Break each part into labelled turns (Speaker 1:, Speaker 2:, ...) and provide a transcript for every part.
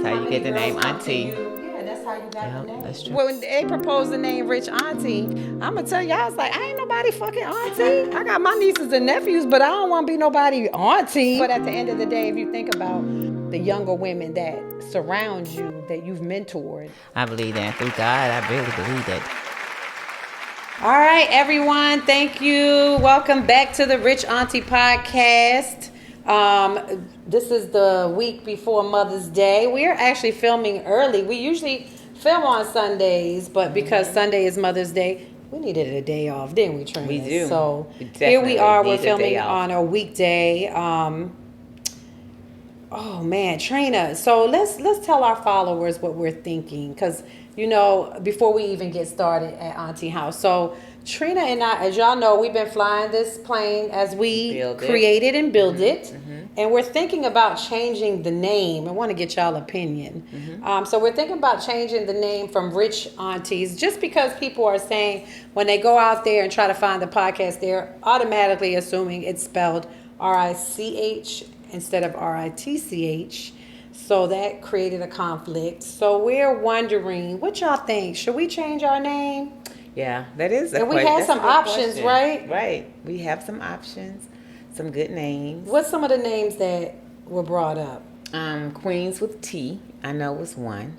Speaker 1: how you get the name
Speaker 2: Girls,
Speaker 1: Auntie.
Speaker 2: Yeah, that's how you got the name.
Speaker 1: That's true.
Speaker 2: When they proposed the name Ritch Auntie, I'm gonna tell you, I was like, I ain't nobody fucking auntie. I got my nieces and nephews, but I don't want to be nobody auntie. But at the end of the day, if you think about the younger women that surround you, that you've mentored.
Speaker 1: I believe that. Through God, I really believe that.
Speaker 2: All right, everyone. Thank you. Welcome back to the Ritch Auntie podcast. This is the week before Mother's Day. We are actually filming early. We usually film on Sundays, but because Sunday is Mother's Day, we needed a day off, didn't we, Trina?
Speaker 1: We do.
Speaker 2: So
Speaker 1: We
Speaker 2: here we
Speaker 1: definitely
Speaker 2: are. We're
Speaker 1: need a day
Speaker 2: filming
Speaker 1: off.
Speaker 2: on a weekday. Oh man, Trina. So let's tell our followers what we're thinking, because before we even get started at Auntie House. So Trina and I, as y'all know, we've been flying this plane as we created and build it, and we're thinking about changing the name. I want to get y'all opinion. So we're thinking about changing the name from Ritch Aunties, just because people are saying when they go out there and try to find the podcast, they're automatically assuming it's spelled RICH instead of RITCH. So that created a conflict. So we're wondering, what y'all think? Should we change our name?
Speaker 1: Yeah, that is a
Speaker 2: And we had some options,
Speaker 1: question.
Speaker 2: right?
Speaker 1: Right. We have some options, some good names.
Speaker 2: What's some of the names that were brought up?
Speaker 1: Queens with T, I know was one.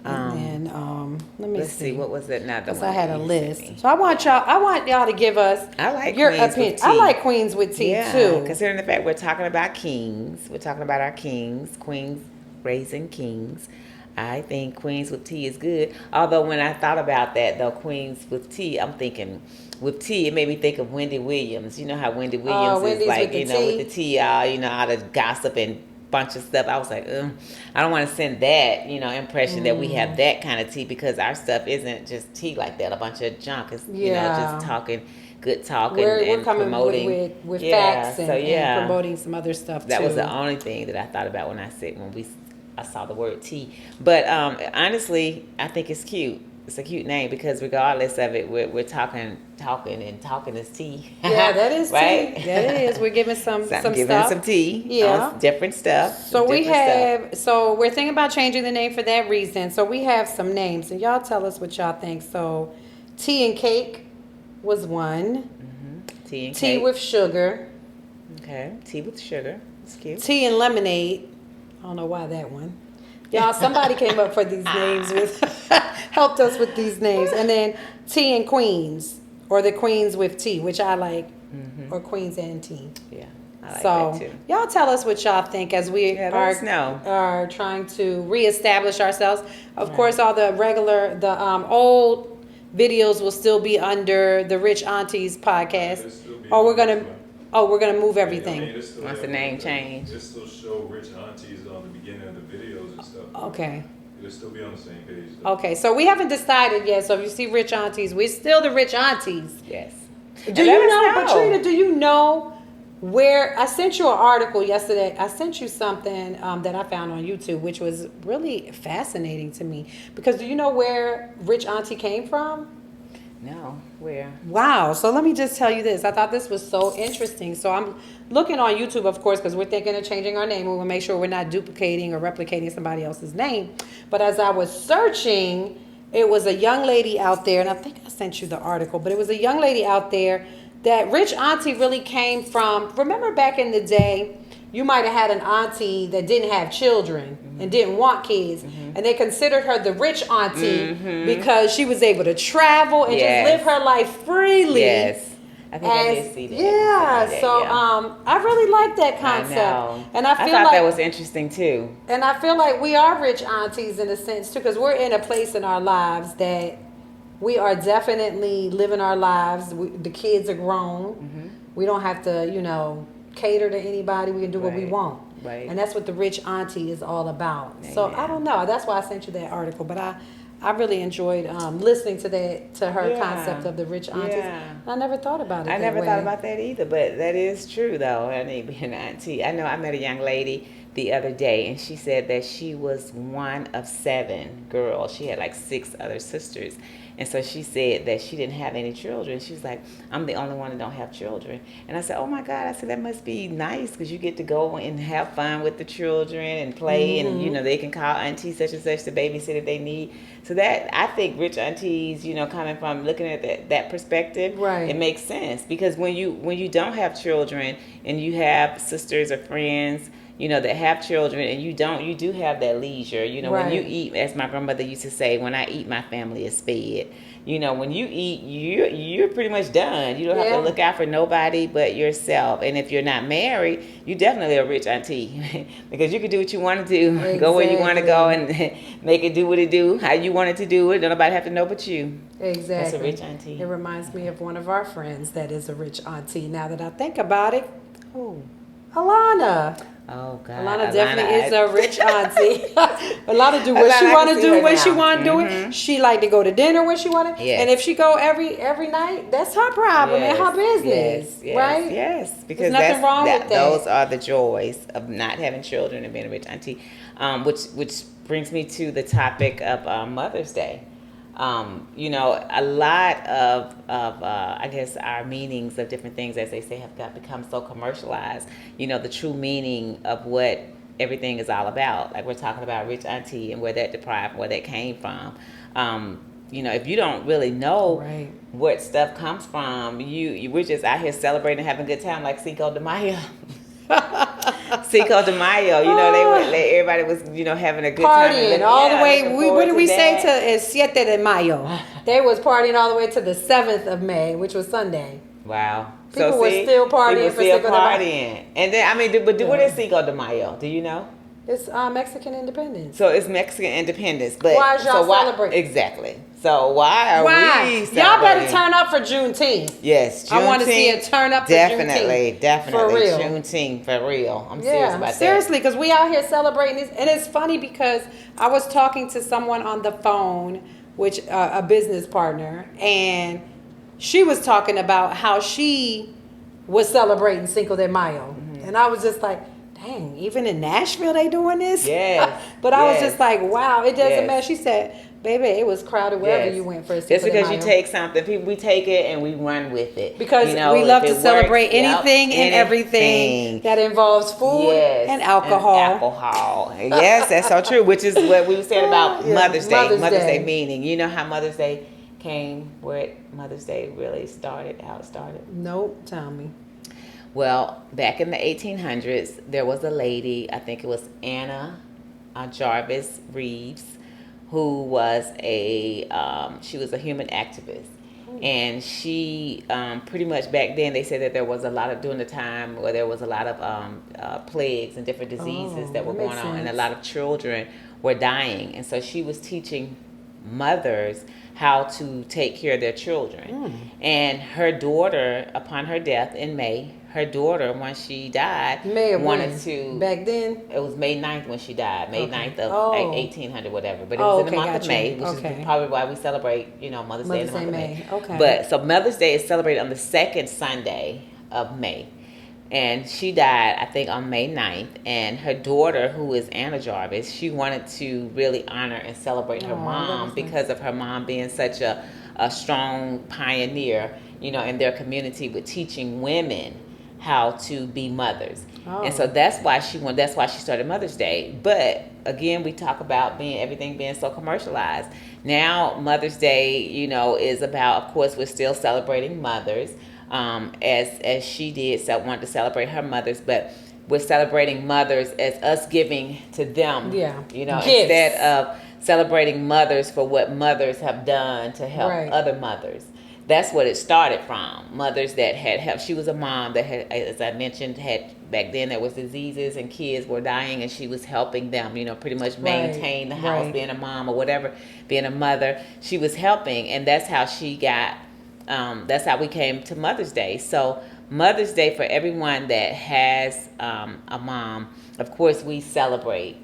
Speaker 2: And then let me
Speaker 1: Let's see, what was it? Not the
Speaker 2: Because
Speaker 1: one.
Speaker 2: I had a
Speaker 1: that you
Speaker 2: list.
Speaker 1: sent me.
Speaker 2: So I want y'all to give us
Speaker 1: I like
Speaker 2: your
Speaker 1: Queens with
Speaker 2: opinion.
Speaker 1: T.
Speaker 2: I like Queens with T too.
Speaker 1: Considering the fact we're talking about kings, we're talking about our kings, queens raising kings. I think Queens with T is good. Although when I thought about that, though, Queens with T, I'm thinking with T, it made me think of Wendy Williams. You know how Wendy Williams is
Speaker 2: Wendy's
Speaker 1: like,
Speaker 2: with the
Speaker 1: with the T, all the gossip and bunch of stuff. I was like, I don't want to send that, impression that we have that kind of tea, because our stuff isn't just tea like that, a bunch of junk. It's, just talking, good talk,
Speaker 2: We're coming
Speaker 1: promoting
Speaker 2: with facts and,
Speaker 1: and
Speaker 2: promoting some other stuff
Speaker 1: that
Speaker 2: too.
Speaker 1: was the only thing that I thought about when I saw the word tea. But honestly, I think it's cute. It's a cute name, because regardless of it, we're talking is tea.
Speaker 2: Yeah, that is
Speaker 1: right.
Speaker 2: tea. That is. We're giving some
Speaker 1: giving
Speaker 2: stuff.
Speaker 1: some tea.
Speaker 2: Yeah,
Speaker 1: on different stuff.
Speaker 2: So So we're thinking about changing the name for that reason. So we have some names, and y'all tell us what y'all think. So, tea and cake was one.
Speaker 1: Tea and
Speaker 2: tea
Speaker 1: cake.
Speaker 2: with sugar.
Speaker 1: Okay, tea with sugar. It's cute.
Speaker 2: Tea and lemonade. I don't know why that one. Y'all, somebody came up for these names helped us with these names. And then tea and queens, or the queens with tea, which I like, or queens and tea.
Speaker 1: Yeah, I like
Speaker 2: So
Speaker 1: that too.
Speaker 2: y'all tell us what y'all think as we
Speaker 1: let us know.
Speaker 2: are trying to reestablish ourselves. Of course, all the old videos will still be under the Ritch Aunties podcast. We're gonna move everything.
Speaker 1: Once the name change.
Speaker 3: It still show Ritch Aunties on the beginning of the videos and stuff.
Speaker 2: Okay.
Speaker 3: It'll still be on the same page, though.
Speaker 2: Okay, so we haven't decided yet. So if you see Ritch Aunties, we're still the Ritch Aunties.
Speaker 1: Yes.
Speaker 2: Do you know, Katrina, do you know where I sent you an article yesterday? I sent you something that I found on YouTube, which was really fascinating to me. Because do you know where Ritch Auntie came from?
Speaker 1: No, where?
Speaker 2: Wow. So let me just tell you this. I thought this was so interesting. So I'm looking on YouTube, of course, because we're thinking of changing our name. We will make sure we're not duplicating or replicating somebody else's name. But as I was searching, it was a young lady out there, and I think I sent you the article, but it was a young lady out there that Ritch Auntie really came from. Remember back in the day, you might have had an auntie that didn't have children and didn't want kids, and they considered her the rich auntie because she was able to travel and just live her life freely.
Speaker 1: Yes. I think I did see that.
Speaker 2: Yeah, so I really like that concept.
Speaker 1: I know.
Speaker 2: And I
Speaker 1: thought that was interesting too.
Speaker 2: And I feel like we are rich aunties in a sense too, because we're in a place in our lives that we are definitely living our lives. The kids are grown. We don't have to, cater to anybody. We can do what we want.
Speaker 1: Right.
Speaker 2: And that's what the Ritch Auntie is all about. Amen. So I don't know. That's why I sent you that article. But I really enjoyed listening to her concept of the Ritch Aunties.
Speaker 1: Yeah.
Speaker 2: I never thought about it.
Speaker 1: I never thought about that either, but that is true though. I mean, being an auntie. I know I met a young lady the other day, and she said that she was one of 7 girls. She had like 6 other sisters. And so she said that she didn't have any children. She was like, I'm the only one that don't have children. And I said, oh my God. I said, that must be nice because you get to go and have fun with the children and play. And, they can call auntie such and such to babysit if they need. So that, I think Ritch Aunties, coming from looking at that perspective,
Speaker 2: Right.
Speaker 1: it makes sense. Because when you don't have children and you have sisters or friends, that have children, and you do have that leisure. When you eat, as my grandmother used to say, when I eat, my family is fed. When you eat, you're pretty much done. You don't have to look out for nobody but yourself. And if you're not married, you definitely a rich auntie because you can do what you want to do,
Speaker 2: Exactly.
Speaker 1: Go where you want to go, and make it do what it do, how you want it to do it. Don't nobody have to know but you.
Speaker 2: Exactly.
Speaker 1: That's a rich auntie.
Speaker 2: It reminds me of one of our friends that is a rich auntie. Now that I think about it, Alana.
Speaker 1: Oh God,
Speaker 2: Alana definitely is a rich auntie. Alana do what she want to do when she want to do it. She like to go to dinner when she want to.
Speaker 1: Yes.
Speaker 2: And if she go every night, that's her problem and her business, right?
Speaker 1: Yes, because
Speaker 2: there's nothing wrong with that.
Speaker 1: Those are the joys of not having children and being a rich auntie, which brings me to the topic of Mother's Day. A lot of I guess our meanings of different things, as they say, have become so commercialized. The true meaning of what everything is all about. Like we're talking about rich auntie and where that came from. If you don't really know what stuff comes from, we're just out here celebrating, having a good time, like Cinco de Mayo. Cinco de Mayo, everybody was, having a good time.
Speaker 2: Partying all the way. What did we say to Siete de Mayo? They was partying all the way to the 7th of May, which was Sunday.
Speaker 1: Wow.
Speaker 2: People were still partying for Cinco de Mayo.
Speaker 1: And then, what is Cinco de Mayo? Do you know?
Speaker 2: It's Mexican independence.
Speaker 1: So it's Mexican independence. But
Speaker 2: why is y'all celebrating?
Speaker 1: Exactly. So why are we celebrating?
Speaker 2: Y'all better turn up for Juneteenth.
Speaker 1: Yes, Juneteenth.
Speaker 2: I want to see a turn up for Juneteenth.
Speaker 1: Definitely.
Speaker 2: For real.
Speaker 1: Juneteenth, for real. I'm serious about that.
Speaker 2: Seriously, because we out here celebrating this. And it's funny because I was talking to someone on the phone, which a business partner, and she was talking about how she was celebrating Cinco de Mayo. Mm-hmm. And I was just like, dang, even in Nashville they doing this?
Speaker 1: Yeah.
Speaker 2: But I was just like, wow, it doesn't matter. She said, baby, it was crowded wherever you went for a Cinco
Speaker 1: Just because
Speaker 2: de Mayo.
Speaker 1: you take something, we take it and we run with it.
Speaker 2: Because we love to celebrate anything and everything that involves food and alcohol.
Speaker 1: Yes, that's so true, which is what we were saying about Mother's Day. Mother's Day meaning. You know how Mother's Day came, where Mother's Day really started, how it started?
Speaker 2: Nope, tell me.
Speaker 1: Well, back in the 1800s, there was a lady, I think it was Anna Jarvis Reeves, who was she was a human activist. And she pretty much back then, they said that there was a lot of, during the time where there was a lot of plagues and different diseases that were going on, and a lot of children were dying. And so she was teaching mothers how to take care of their children. And her daughter, upon her death in May, her daughter, once she died, wanted to...
Speaker 2: Back then?
Speaker 1: It was May 9th when she died. May 9th of 1800, whatever. But it was in the month of May, which is probably why we celebrate, Mother's Day in the month of May.
Speaker 2: Okay.
Speaker 1: But, so Mother's Day is celebrated on the second Sunday of May. And she died, I think, on May 9th. And her daughter, who is Anna Jarvis, she wanted to really honor and celebrate her mom because of her mom being such a strong pioneer, in their community with teaching women how to be mothers. And so that's why she started Mother's Day. But again, we talk about everything being so commercialized. Now Mother's Day, is about, of course, we're still celebrating mothers, as she did, wanted to celebrate her mothers, but we're celebrating mothers as us giving to them. Instead of celebrating mothers for what mothers have done to help other mothers. That's what it started from. Mothers that had helped. She was a mom that had, as I mentioned, back then there was diseases and kids were dying, and she was helping them, pretty much maintain the house, being a mom or whatever, being a mother. She was helping, and that's how she got, that's how we came to Mother's Day. So Mother's Day, for everyone that has a mom, of course we celebrate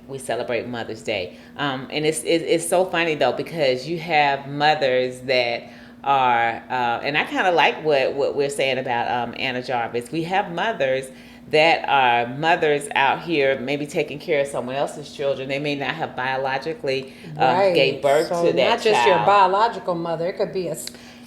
Speaker 1: Mother's Day. And it's so funny though, because you have mothers that are, and I kind of like what we're saying about Anna Jarvis. We have mothers that are mothers out here maybe taking care of someone else's children. They may not have biologically gave birth
Speaker 2: So
Speaker 1: to that
Speaker 2: not just your
Speaker 1: child.
Speaker 2: biological mother, it could be a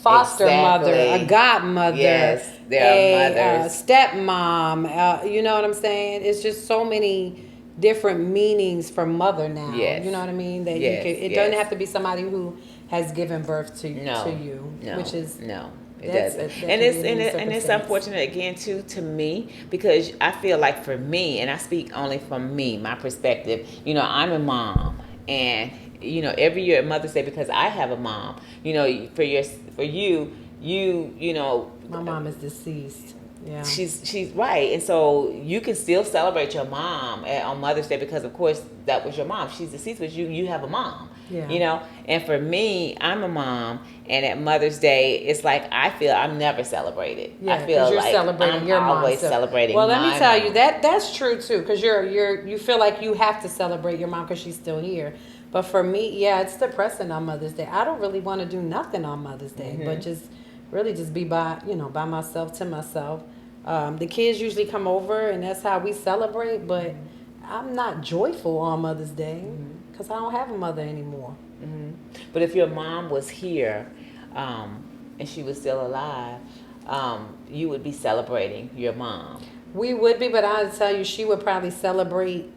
Speaker 2: foster mother, a
Speaker 1: Exactly.
Speaker 2: godmother,
Speaker 1: Yes, there are mothers.
Speaker 2: stepmom. You know what I'm saying? It's just so many different meanings for mother now.
Speaker 1: Yes.
Speaker 2: You know what I mean? That
Speaker 1: Yes,
Speaker 2: you can. It
Speaker 1: yes.
Speaker 2: doesn't have to be somebody who has given birth to
Speaker 1: No,
Speaker 2: you,
Speaker 1: no,
Speaker 2: which is
Speaker 1: no. It
Speaker 2: that's
Speaker 1: doesn't,
Speaker 2: that
Speaker 1: and
Speaker 2: can
Speaker 1: it's
Speaker 2: be a
Speaker 1: and,
Speaker 2: unique
Speaker 1: and it's
Speaker 2: circumstance.
Speaker 1: unfortunate again too to me, because I feel like for me, and I speak only from me, my perspective. I'm a mom, and every year at Mother's Day, because I have a mom. For you,
Speaker 2: My mom is deceased. Yeah.
Speaker 1: she's right, and so you can still celebrate your mom on Mother's Day, because of course that was your mom. She's deceased, but you have a mom.
Speaker 2: Yeah.
Speaker 1: And for me, I'm a mom, and at Mother's Day, it's like I feel I'm never celebrated.
Speaker 2: Yeah,
Speaker 1: I feel
Speaker 2: you're
Speaker 1: like
Speaker 2: celebrating
Speaker 1: I'm
Speaker 2: your mom.
Speaker 1: always celebrating.
Speaker 2: Well, let me
Speaker 1: my
Speaker 2: tell
Speaker 1: mom.
Speaker 2: you that's true too, because you feel like you have to celebrate your mom because she's still here. But for me, yeah, it's depressing on Mother's Day. I don't really want to do nothing on Mother's Day, but just really just be by myself, to myself. The kids usually come over, and that's how we celebrate. But I'm not joyful on Mother's Day because I don't have a mother anymore.
Speaker 1: But if your mom was here, and she was still alive, you would be celebrating your mom.
Speaker 2: We would be, but I'll tell you, she would probably celebrate.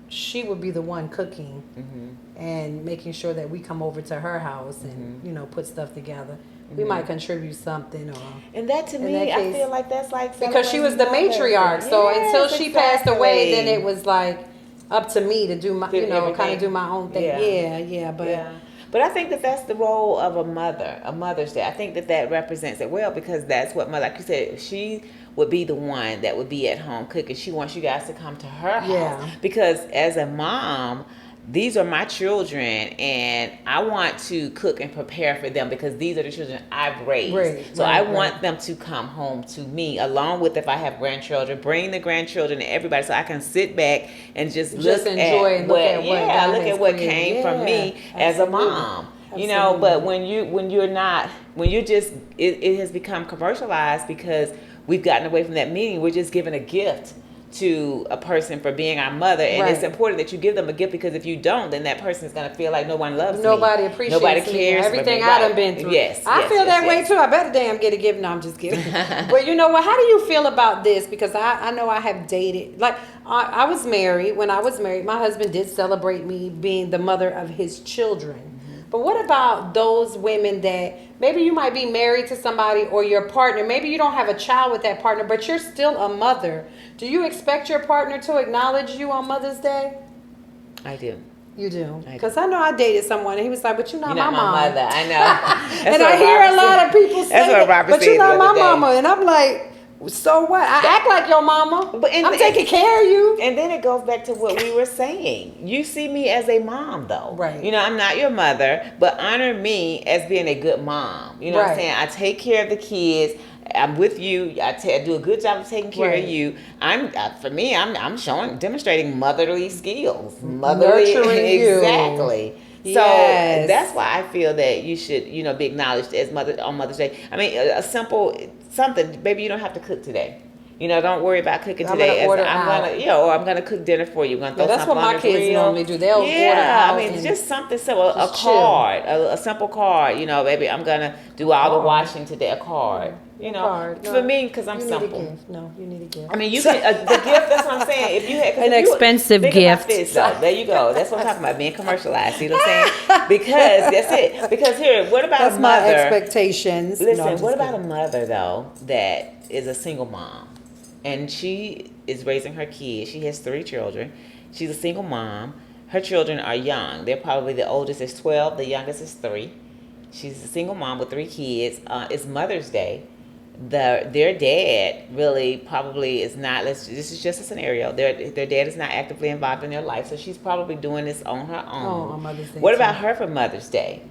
Speaker 2: She would be the one cooking and making sure that we come over to her house and put stuff together. We might contribute something, or
Speaker 1: And that to
Speaker 2: in
Speaker 1: me,
Speaker 2: that
Speaker 1: I
Speaker 2: case,
Speaker 1: feel like that's like
Speaker 2: because she was the
Speaker 1: celebrating
Speaker 2: matriarch.
Speaker 1: mothers.
Speaker 2: So
Speaker 1: Yes,
Speaker 2: until she passed away, then
Speaker 1: exactly.
Speaker 2: it was like up to me to do my,
Speaker 1: Do
Speaker 2: kind of
Speaker 1: everything.
Speaker 2: do my own thing.
Speaker 1: Yeah.
Speaker 2: Yeah, but
Speaker 1: Yeah. But I think that that's the role of a mother, a Mother's Day. I think that represents it well, because that's what mother, like you said, she would be the one that would be at home cooking. She wants you guys to come to her house.
Speaker 2: Yeah.
Speaker 1: Because as a mom, these are my children, and I want to cook and prepare for them, because these are the children I've raised. So I want them to come home to me, along with, if I have grandchildren, bring the grandchildren and everybody, so I can sit back and just look
Speaker 2: enjoy
Speaker 1: at
Speaker 2: and look
Speaker 1: what,
Speaker 2: at what God
Speaker 1: look
Speaker 2: has
Speaker 1: at what
Speaker 2: created.
Speaker 1: came from me as a mom.
Speaker 2: Absolutely.
Speaker 1: But when you're just, it has become commercialized, because we've gotten away from that meaning. We're just giving a gift to a person for being our mother, and it's important that you give them a gift, because if you don't, then that person is going to feel like no one loves me.
Speaker 2: Nobody appreciates
Speaker 1: Nobody
Speaker 2: me.
Speaker 1: cares
Speaker 2: Everything
Speaker 1: for me.
Speaker 2: I done been through. I feel that way too. I better damn get a gift. No, I'm just kidding. But you know what? How do you feel about this? Because I know I have dated. Like I was married. When I was married, my husband did celebrate me being the mother of his children. But what about those women that maybe you might be married to somebody, or your partner, maybe you don't have a child with that partner, but you're still a mother. Do you expect your partner to acknowledge you on Mother's Day?
Speaker 1: I do.
Speaker 2: You do? Because I know I dated someone, and he was like, but you're not
Speaker 1: You're
Speaker 2: my
Speaker 1: not
Speaker 2: mom.
Speaker 1: my mother. I know.
Speaker 2: And I hear a lot of people say
Speaker 1: that's what
Speaker 2: that,
Speaker 1: Robert
Speaker 2: but
Speaker 1: said
Speaker 2: you're not
Speaker 1: the
Speaker 2: my
Speaker 1: other day.
Speaker 2: mama. And I'm like, so what? I act like your mama. I'm taking care of you.
Speaker 1: And then it goes back to what we were saying. You see me as a mom, though.
Speaker 2: Right.
Speaker 1: I'm not your mother, but honor me as being a good mom. You know what I'm saying? I take care of the kids. I'm with you. I do a good job of taking care of you. For me, I'm demonstrating motherly skills,
Speaker 2: Nurturing you.
Speaker 1: Exactly. So that's why I feel that you should, be acknowledged as mother on Mother's Day. I mean, a simple something. Baby, you don't have to cook today. Don't worry about cooking today.
Speaker 2: Or I'm
Speaker 1: gonna cook dinner for you. I'm gonna throw
Speaker 2: that's
Speaker 1: something
Speaker 2: what my kids
Speaker 1: grill.
Speaker 2: normally do. They'll order out.
Speaker 1: I mean, just something simple. A card, a simple card. Baby, I'm gonna do all the washing today. A card. For me, because I'm simple.
Speaker 2: No, you need a gift.
Speaker 1: I mean, you can the gift. That's what I'm saying. If you had
Speaker 2: an expensive gift,
Speaker 1: there you go. That's what I'm talking about. Being commercialized. See what I'm saying? Because that's it. Because here, what about
Speaker 2: that's
Speaker 1: a mother?
Speaker 2: my expectations.
Speaker 1: Listen, what about a mother though that is a single mom, and she is raising her kids? She has 3 children. She's a single mom. Her children are young. They're probably, the oldest is 12. The youngest is 3. She's a single mom with 3 kids. It's Mother's Day. Their dad really probably is not. This is just a scenario. Their dad is not actively involved in their life, so she's probably doing this on her own.
Speaker 2: On Mother's Day.
Speaker 1: What about her for Mother's Day?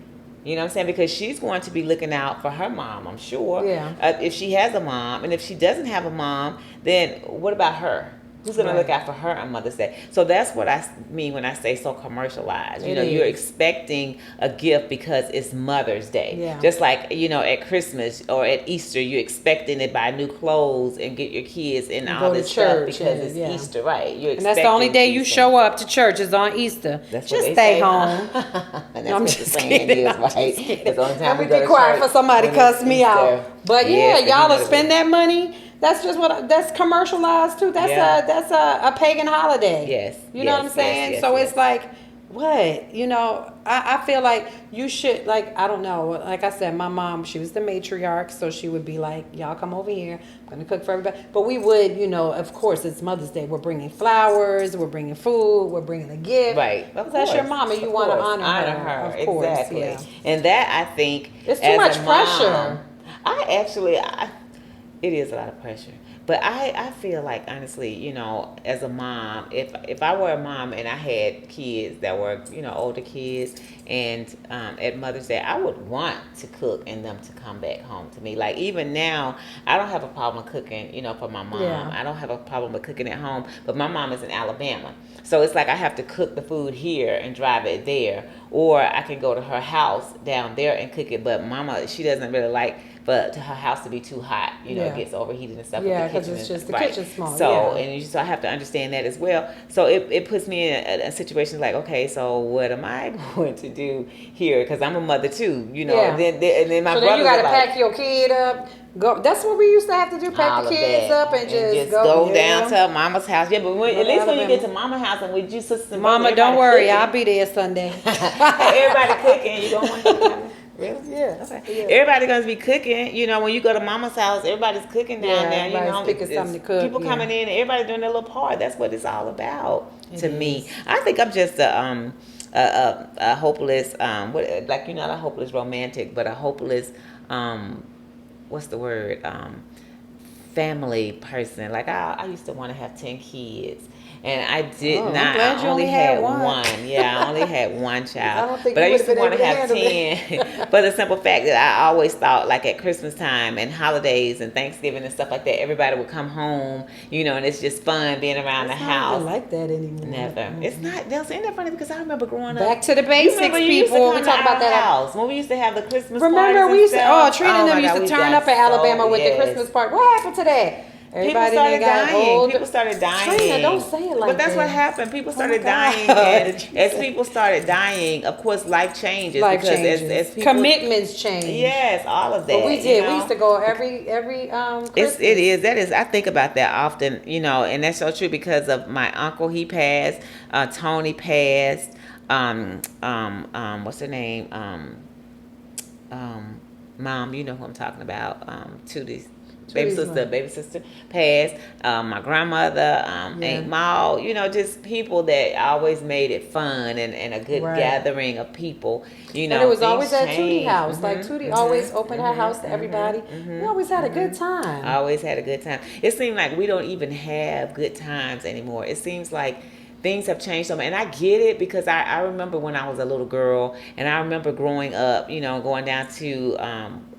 Speaker 1: You know what I'm saying? Because she's going to be looking out for her mom, I'm sure.
Speaker 2: Yeah.
Speaker 1: If she has a mom, and if she doesn't have a mom, then what about her? Who's going to look
Speaker 2: Right.
Speaker 1: out for her on Mother's Day? So that's what I mean when I say so commercialized. You
Speaker 2: It
Speaker 1: know, you're
Speaker 2: is.
Speaker 1: expecting a gift because it's Mother's Day.
Speaker 2: Yeah.
Speaker 1: Just like, you know, at Christmas or at Easter, you're expecting to buy new clothes and get your kids and
Speaker 2: And
Speaker 1: all
Speaker 2: go to
Speaker 1: this stuff
Speaker 2: church,
Speaker 1: because
Speaker 2: and-
Speaker 1: it's
Speaker 2: yeah.
Speaker 1: Easter, right? You're
Speaker 2: And that's the only day
Speaker 1: expecting
Speaker 2: you
Speaker 1: these
Speaker 2: show
Speaker 1: things.
Speaker 2: up to church is on Easter.
Speaker 1: That's what
Speaker 2: Just
Speaker 1: they
Speaker 2: stay
Speaker 1: say.
Speaker 2: home.
Speaker 1: And
Speaker 2: No, I'm
Speaker 1: that's what the
Speaker 2: just
Speaker 1: saying
Speaker 2: kidding.
Speaker 1: is,
Speaker 2: I'm
Speaker 1: right?
Speaker 2: just kidding.
Speaker 1: It's the only time
Speaker 2: Let me
Speaker 1: we go
Speaker 2: be
Speaker 1: to
Speaker 2: quiet
Speaker 1: church
Speaker 2: for somebody
Speaker 1: when
Speaker 2: cuss
Speaker 1: it's
Speaker 2: me out.
Speaker 1: Easter.
Speaker 2: But
Speaker 1: Yes,
Speaker 2: yeah,
Speaker 1: but you
Speaker 2: y'all
Speaker 1: know
Speaker 2: will
Speaker 1: the
Speaker 2: spend
Speaker 1: reason.
Speaker 2: that money. That's just that's commercialized too. That's
Speaker 1: Yeah.
Speaker 2: a pagan holiday.
Speaker 1: Yes,
Speaker 2: You know what I'm
Speaker 1: yes,
Speaker 2: saying?
Speaker 1: yes,
Speaker 2: So
Speaker 1: yes.
Speaker 2: it's like, what? You know, I feel like you should, like, I don't know. Like I said, my mom, she was the matriarch, so she would be like, y'all come over here. I'm going to cook for everybody. But we would, you know, of course, it's Mother's Day. We're bringing flowers. We're bringing food. We're bringing a gift.
Speaker 1: Right. Of
Speaker 2: That's your
Speaker 1: course.
Speaker 2: mom, and you
Speaker 1: Of
Speaker 2: want to
Speaker 1: course.
Speaker 2: honor her. Of course,
Speaker 1: Exactly.
Speaker 2: yeah.
Speaker 1: And that, I think,
Speaker 2: It's too
Speaker 1: as
Speaker 2: much
Speaker 1: a mom,
Speaker 2: pressure.
Speaker 1: it is a lot of pressure. But I feel like, honestly, you know, as a mom, if I were a mom and I had kids that were, you know, older kids, and at Mother's Day, I would want to cook and them to come back home to me. Like, even now, I don't have a problem cooking, you know, for my mom.
Speaker 2: Yeah.
Speaker 1: I don't have a problem with cooking at home, but my mom is in Alabama. So it's like I have to cook the food here and drive it there. Or I can go to her house down there and cook it. But mama, she doesn't really like for her house to be too hot. You know,
Speaker 2: Yeah.
Speaker 1: it gets overheated and stuff.
Speaker 2: Yeah,
Speaker 1: with the
Speaker 2: 'cause
Speaker 1: kitchen
Speaker 2: it's
Speaker 1: and-
Speaker 2: just the
Speaker 1: right.
Speaker 2: kitchen's small,
Speaker 1: So,
Speaker 2: yeah.
Speaker 1: and so I have to understand that as well. So it puts me in a situation like, okay, so what am I going to do here? Because I'm a mother too, you know.
Speaker 2: Yeah.
Speaker 1: And then my
Speaker 2: So then you
Speaker 1: brothers
Speaker 2: got
Speaker 1: are
Speaker 2: to
Speaker 1: like,
Speaker 2: pack your kid up. Go. That's what we used to have to do. Pack
Speaker 1: all
Speaker 2: the
Speaker 1: of
Speaker 2: kids
Speaker 1: that.
Speaker 2: up and just go.
Speaker 1: go
Speaker 2: Yeah.
Speaker 1: down to mama's house. Yeah, but
Speaker 2: Go
Speaker 1: at
Speaker 2: to
Speaker 1: least when you get
Speaker 2: Alabama.
Speaker 1: to mama's house and with you sisters and
Speaker 2: Mama,
Speaker 1: brothers,
Speaker 2: don't
Speaker 1: everybody
Speaker 2: worry.
Speaker 1: cooking.
Speaker 2: I'll be there Sunday.
Speaker 1: Everybody cooking. You don't want to really?
Speaker 2: Yeah.
Speaker 1: Okay.
Speaker 2: Yeah.
Speaker 1: Everybody gonna be cooking. You know, when you go to mama's house, everybody's cooking down
Speaker 2: Yeah,
Speaker 1: there. You
Speaker 2: everybody's
Speaker 1: know,
Speaker 2: picking
Speaker 1: it's
Speaker 2: something to cook,
Speaker 1: people
Speaker 2: yeah.
Speaker 1: coming in, and everybody doing their little part. That's what it's all about to
Speaker 2: It
Speaker 1: me.
Speaker 2: is.
Speaker 1: I think I'm just a hopeless like, you're not a hopeless romantic, but a hopeless what's the word, family person. Like, I used to want to have 10 kids. And I did
Speaker 2: Oh, I'm
Speaker 1: not.
Speaker 2: glad
Speaker 1: I
Speaker 2: you
Speaker 1: only
Speaker 2: only had
Speaker 1: had
Speaker 2: one.
Speaker 1: one. Yeah, I only had one child.
Speaker 2: I don't think
Speaker 1: but
Speaker 2: you
Speaker 1: I used to
Speaker 2: would've
Speaker 1: want to
Speaker 2: been
Speaker 1: have
Speaker 2: able to handle
Speaker 1: 10. For the simple fact that I always thought, like, at Christmas time and holidays and Thanksgiving and stuff like that, everybody would come home, you know, and it's just fun being around
Speaker 2: It's
Speaker 1: the
Speaker 2: not
Speaker 1: house.
Speaker 2: even like that anymore.
Speaker 1: Never.
Speaker 2: Mm-mm.
Speaker 1: It's not. They'll ain't that funny because I remember growing up.
Speaker 2: Back to the
Speaker 1: You
Speaker 2: basics,
Speaker 1: remember you used to
Speaker 2: people.
Speaker 1: come
Speaker 2: We
Speaker 1: to
Speaker 2: talk about
Speaker 1: our
Speaker 2: that.
Speaker 1: house when we used to have the Christmas
Speaker 2: Remember,
Speaker 1: parties
Speaker 2: we used to.
Speaker 1: and
Speaker 2: Oh,
Speaker 1: stuff?
Speaker 2: Trina and them
Speaker 1: my
Speaker 2: used
Speaker 1: God,
Speaker 2: to
Speaker 1: we
Speaker 2: turn
Speaker 1: got
Speaker 2: up at Alabama with the
Speaker 1: yes.
Speaker 2: Christmas party. What happened to that? Everybody
Speaker 1: People started
Speaker 2: then got
Speaker 1: dying.
Speaker 2: old.
Speaker 1: People started dying.
Speaker 2: Trina, don't say it like
Speaker 1: But that's
Speaker 2: that.
Speaker 1: what happened. People
Speaker 2: Oh my
Speaker 1: started dying,
Speaker 2: God.
Speaker 1: and as people started dying, of course, life changes.
Speaker 2: Life
Speaker 1: because
Speaker 2: changes.
Speaker 1: As people,
Speaker 2: Commitments change.
Speaker 1: yes, all of that.
Speaker 2: But we
Speaker 1: you
Speaker 2: did.
Speaker 1: know?
Speaker 2: We used to go every Christmas.
Speaker 1: It is. That is. I think about that often, you know, and that's so true because of my uncle. He passed. Tony passed. What's her name? Mom, you know who I'm talking about. Tootie's baby
Speaker 2: Tootie's
Speaker 1: sister.
Speaker 2: mom.
Speaker 1: Baby sister passed. My grandmother. Aunt Ma. You know, just people that always made it fun and a good
Speaker 2: Right.
Speaker 1: gathering of people. You know,
Speaker 2: And it was
Speaker 1: things
Speaker 2: always at Tootie
Speaker 1: change.
Speaker 2: house. Like Tootie always opened her house to everybody. We always had a good time.
Speaker 1: I always had a good time. It seems like we don't even have good times anymore. It seems like things have changed so much. And I get it because I remember when I was a little girl and I remember growing up, you know, going down to,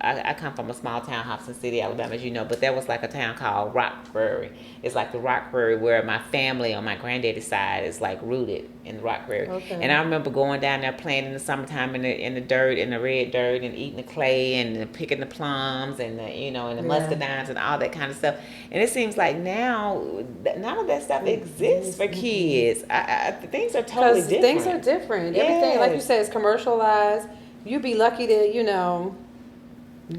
Speaker 1: I come from a small town, Hobson City, Alabama, as you know, but there was like a town called Roxbury. It's like the Roxbury where my family on my granddaddy's side is like rooted in the Roxbury.
Speaker 2: Okay.
Speaker 1: And I remember going down there playing in the summertime in the dirt, in the red dirt, and eating the clay and picking the plums and the, you know, and the muscadines and all that kind of stuff. And it seems like now none of that stuff exists for kids. Things are totally
Speaker 2: Because
Speaker 1: different.
Speaker 2: things are different. Everything, like you
Speaker 1: Yes.
Speaker 2: said, is commercialized. You'd be lucky to, you know,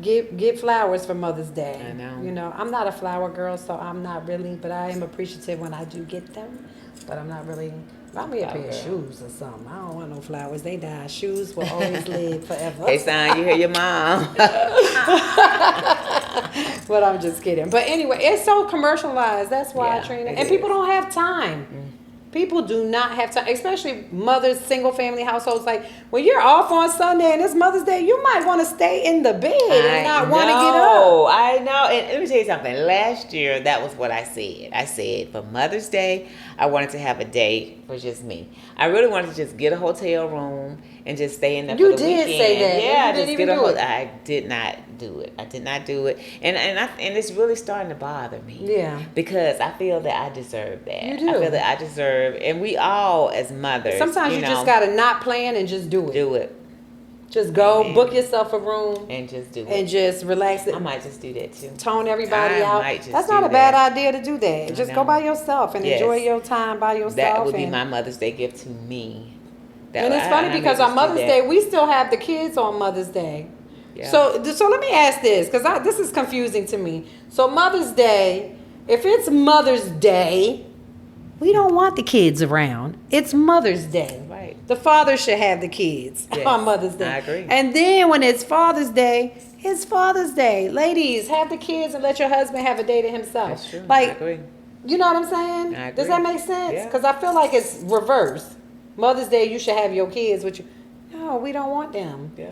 Speaker 2: get flowers for Mother's Day.
Speaker 1: I know.
Speaker 2: You know, I'm not a flower girl, so I'm not really, but I am appreciative when I do get them. But I'm not really. Buy me a pair of shoes or something. I don't want no flowers. They die. Shoes will always live forever.
Speaker 1: Hey, son, you hear your mom.
Speaker 2: But I'm just kidding. But anyway, it's so commercialized. That's why,
Speaker 1: Yeah,
Speaker 2: Trina.
Speaker 1: it
Speaker 2: And people
Speaker 1: is.
Speaker 2: don't have time. People do not have time, especially mothers, single family households. Like when you're off on Sunday and it's Mother's Day, you might want to stay in the bed and not want to get up.
Speaker 1: I know. And let me tell you something. Last year, that was what I said. I said for Mother's Day, I wanted to have a day for just me. I really wanted to just get a hotel room and just stay in there
Speaker 2: You
Speaker 1: for the
Speaker 2: did
Speaker 1: weekend.
Speaker 2: say that.
Speaker 1: Yeah,
Speaker 2: You didn't
Speaker 1: just
Speaker 2: even
Speaker 1: get a
Speaker 2: do it.
Speaker 1: I did not do it. I did not do it. And it's really starting to bother me.
Speaker 2: Yeah.
Speaker 1: Because I feel that I deserve that.
Speaker 2: You do.
Speaker 1: I feel that I deserve, and we all as mothers.
Speaker 2: Sometimes you just gotta not plan and just do it.
Speaker 1: do it
Speaker 2: Just go
Speaker 1: Amen.
Speaker 2: book yourself a room
Speaker 1: and just do
Speaker 2: and
Speaker 1: it.
Speaker 2: just relax it.
Speaker 1: I might just do that too.
Speaker 2: Tone everybody
Speaker 1: I
Speaker 2: out.
Speaker 1: might just
Speaker 2: That's
Speaker 1: do
Speaker 2: not a
Speaker 1: that.
Speaker 2: bad idea to do that.
Speaker 1: I
Speaker 2: Just
Speaker 1: know.
Speaker 2: go by yourself and
Speaker 1: Yes.
Speaker 2: enjoy your time by yourself.
Speaker 1: That would be
Speaker 2: and,
Speaker 1: my Mother's Day gift to me.
Speaker 2: and it's funny because on Mother's Day we still have the kids on Mother's Day.
Speaker 1: Yeah.
Speaker 2: So let me ask this because this is confusing to me. So Mother's Day, if it's Mother's Day, we don't want the kids around. It's Mother's Day.
Speaker 1: Right.
Speaker 2: The father should have the kids
Speaker 1: Yes,
Speaker 2: on Mother's Day.
Speaker 1: I agree.
Speaker 2: And then when it's Father's Day, it's Father's Day. Ladies, have the kids and let your husband have a day to himself.
Speaker 1: That's true.
Speaker 2: Like,
Speaker 1: I agree.
Speaker 2: you know what I'm saying?
Speaker 1: I
Speaker 2: Does
Speaker 1: agree.
Speaker 2: that make sense?
Speaker 1: Yeah.
Speaker 2: Because I feel like it's reversed. Mother's Day, you should have your kids with you. No, we don't want them.
Speaker 1: Yeah.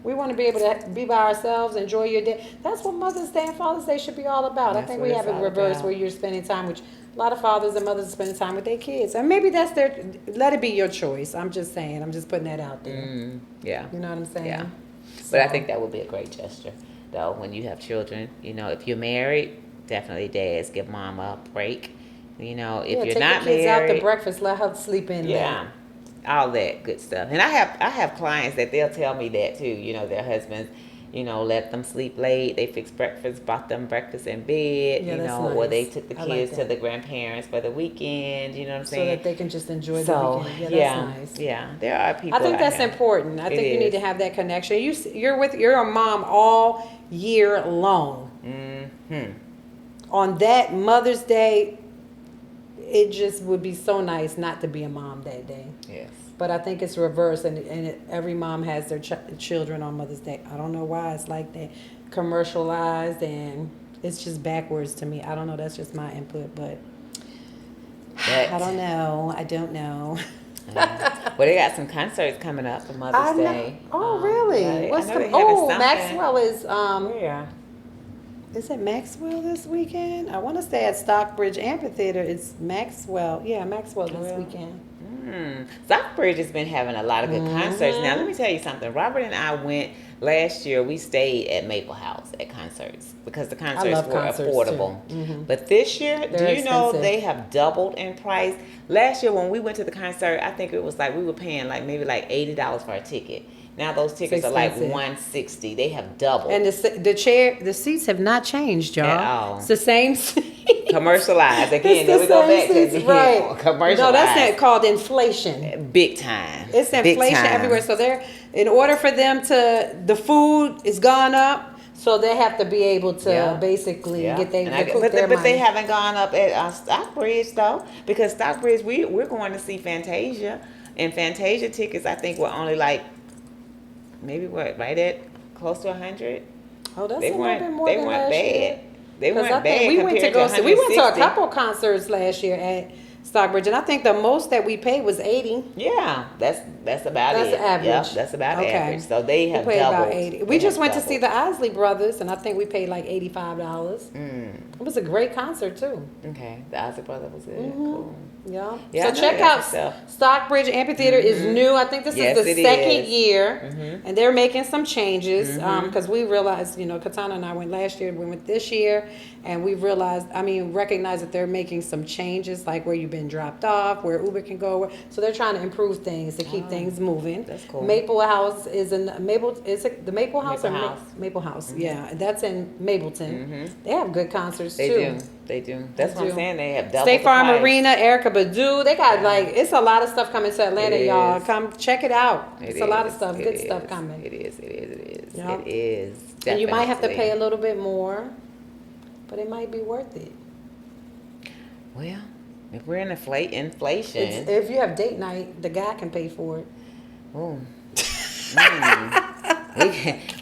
Speaker 2: We want to be able to be by ourselves, enjoy your day. That's what Mother's Day and Father's Day should be all about. I
Speaker 1: That's
Speaker 2: think
Speaker 1: what
Speaker 2: we
Speaker 1: it's
Speaker 2: have it
Speaker 1: all
Speaker 2: reversed
Speaker 1: about.
Speaker 2: where you're spending time with a lot of fathers and mothers are spending time with their kids. And maybe that's let it be your choice. I'm just saying. I'm just putting that out there.
Speaker 1: Yeah.
Speaker 2: You know what I'm saying?
Speaker 1: Yeah. But I think that would be a great gesture, though, when you have children. You know, if you're married, definitely dads give mom a break. You know, if
Speaker 2: yeah,
Speaker 1: you're
Speaker 2: take
Speaker 1: not
Speaker 2: the kids
Speaker 1: married,
Speaker 2: out to breakfast, let her sleep in
Speaker 1: yeah,
Speaker 2: there.
Speaker 1: all that good stuff. And I have clients that they'll tell me that too. You know, their husbands, you know, let them sleep late. They fix breakfast, brought them breakfast in bed.
Speaker 2: Yeah,
Speaker 1: you
Speaker 2: that's
Speaker 1: know, or
Speaker 2: nice.
Speaker 1: they took the
Speaker 2: I like
Speaker 1: kids to
Speaker 2: that.
Speaker 1: the grandparents for the weekend. You know what I'm
Speaker 2: So
Speaker 1: saying?
Speaker 2: that they can just enjoy the
Speaker 1: So
Speaker 2: weekend. Yeah, that's nice.
Speaker 1: yeah, there are people.
Speaker 2: I think that's
Speaker 1: know.
Speaker 2: important. I
Speaker 1: It
Speaker 2: think you need
Speaker 1: is.
Speaker 2: to have that connection. You're a mom all year long. On that Mother's Day, it just would be so nice not to be a mom that day.
Speaker 1: Yes.
Speaker 2: But I think it's reversed, and every mom has their children on Mother's Day. I don't know why it's like that, commercialized, and it's just backwards to me. I don't know. That's just my input, but I don't know. I don't know.
Speaker 1: Well, they got some concerts coming up for Mother's Day.
Speaker 2: Oh, really?
Speaker 1: Yeah,
Speaker 2: What's
Speaker 1: I know they
Speaker 2: coming?
Speaker 1: having
Speaker 2: Oh,
Speaker 1: something.
Speaker 2: Maxwell is
Speaker 1: Where?
Speaker 2: Is it Maxwell this weekend? I want to stay at Stockbridge Amphitheater. It's Maxwell. Yeah, Maxwell this weekend.
Speaker 1: Stockbridge has been having a lot of good concerts. Now,
Speaker 2: Mm-hmm.
Speaker 1: let me tell you something. Robert and I went last year. We stayed at Maple House at concerts because the concerts
Speaker 2: love
Speaker 1: were
Speaker 2: concerts,
Speaker 1: affordable.
Speaker 2: too. Mm-hmm.
Speaker 1: But this year,
Speaker 2: They're
Speaker 1: do you know
Speaker 2: expensive.
Speaker 1: they have doubled in price? Last year, when we went to the concert, I think it was like we were paying like maybe like $80 for a ticket. Now those tickets are like
Speaker 2: expensive.
Speaker 1: $160. They have doubled.
Speaker 2: And the seats have not changed, y'all.
Speaker 1: At all.
Speaker 2: It's the same seat.
Speaker 1: Commercialized again.
Speaker 2: It's
Speaker 1: There
Speaker 2: the
Speaker 1: we go
Speaker 2: same
Speaker 1: back to
Speaker 2: seats,
Speaker 1: the
Speaker 2: right?
Speaker 1: commercialized.
Speaker 2: No, that's not called inflation.
Speaker 1: Big time.
Speaker 2: It's
Speaker 1: Big
Speaker 2: inflation
Speaker 1: time.
Speaker 2: everywhere. So in order for them the food is gone up, so they have to be able to basically get
Speaker 1: but
Speaker 2: their money.
Speaker 1: they haven't gone up at Stockbridge though, because Stockbridge we're going to see Fantasia, and Fantasia tickets I think were only like maybe right at close to 100.
Speaker 2: Oh, that's
Speaker 1: They
Speaker 2: a little bit
Speaker 1: weren't
Speaker 2: more
Speaker 1: they
Speaker 2: than
Speaker 1: weren't
Speaker 2: last
Speaker 1: bad.
Speaker 2: year.
Speaker 1: They
Speaker 2: 'Cause
Speaker 1: weren't
Speaker 2: I think
Speaker 1: bad
Speaker 2: we went to
Speaker 1: compared
Speaker 2: we went to a
Speaker 1: 160.
Speaker 2: couple concerts last year at Stockbridge, and I think the most that we paid was 80.
Speaker 1: Yeah, that's about
Speaker 2: That's
Speaker 1: it.
Speaker 2: average.
Speaker 1: Yep, that's about
Speaker 2: Okay.
Speaker 1: average. So they have
Speaker 2: We paid
Speaker 1: doubled.
Speaker 2: about 80.
Speaker 1: They
Speaker 2: We just
Speaker 1: have
Speaker 2: went to see
Speaker 1: doubled.
Speaker 2: the Isley Brothers, and I think we paid like $85. It was a great concert too.
Speaker 1: Okay, the Ozzy brother was good.
Speaker 2: Mm-hmm.
Speaker 1: Cool.
Speaker 2: Yeah.
Speaker 1: Yeah, I
Speaker 2: So
Speaker 1: know
Speaker 2: check
Speaker 1: they got
Speaker 2: out
Speaker 1: some stuff.
Speaker 2: Stockbridge Amphitheater is new. I think this
Speaker 1: Yes,
Speaker 2: is the
Speaker 1: it
Speaker 2: second
Speaker 1: is.
Speaker 2: year, and they're making some changes because we realized, Katana and I went last year, we went this year, and we recognized that they're making some changes, like where you've been dropped off, where Uber can go. So they're trying to improve things to keep things moving.
Speaker 1: That's cool.
Speaker 2: Maple House is in Maple. Is it the Maple House
Speaker 1: Maple
Speaker 2: or
Speaker 1: House.
Speaker 2: Maple House? Yeah, that's in Mapleton. They have good concerts
Speaker 1: They
Speaker 2: too.
Speaker 1: do. They do. That's
Speaker 2: They
Speaker 1: what I'm
Speaker 2: do.
Speaker 1: saying. They have doubled
Speaker 2: State
Speaker 1: the
Speaker 2: Farm
Speaker 1: price.
Speaker 2: Arena, Erica Badu. They got it's a lot of stuff coming to Atlanta,
Speaker 1: It
Speaker 2: y'all.
Speaker 1: is.
Speaker 2: Come check it out.
Speaker 1: It
Speaker 2: It's a lot of
Speaker 1: is.
Speaker 2: stuff,
Speaker 1: It
Speaker 2: good
Speaker 1: is.
Speaker 2: stuff coming.
Speaker 1: It is. It is. It is.
Speaker 2: Yeah.
Speaker 1: It is.
Speaker 2: And you might have to
Speaker 1: Definitely.
Speaker 2: pay a little bit more, but it might be worth it.
Speaker 1: Well, if we're in inflation,
Speaker 2: If you have date night, the guy can pay for it.
Speaker 1: ooh.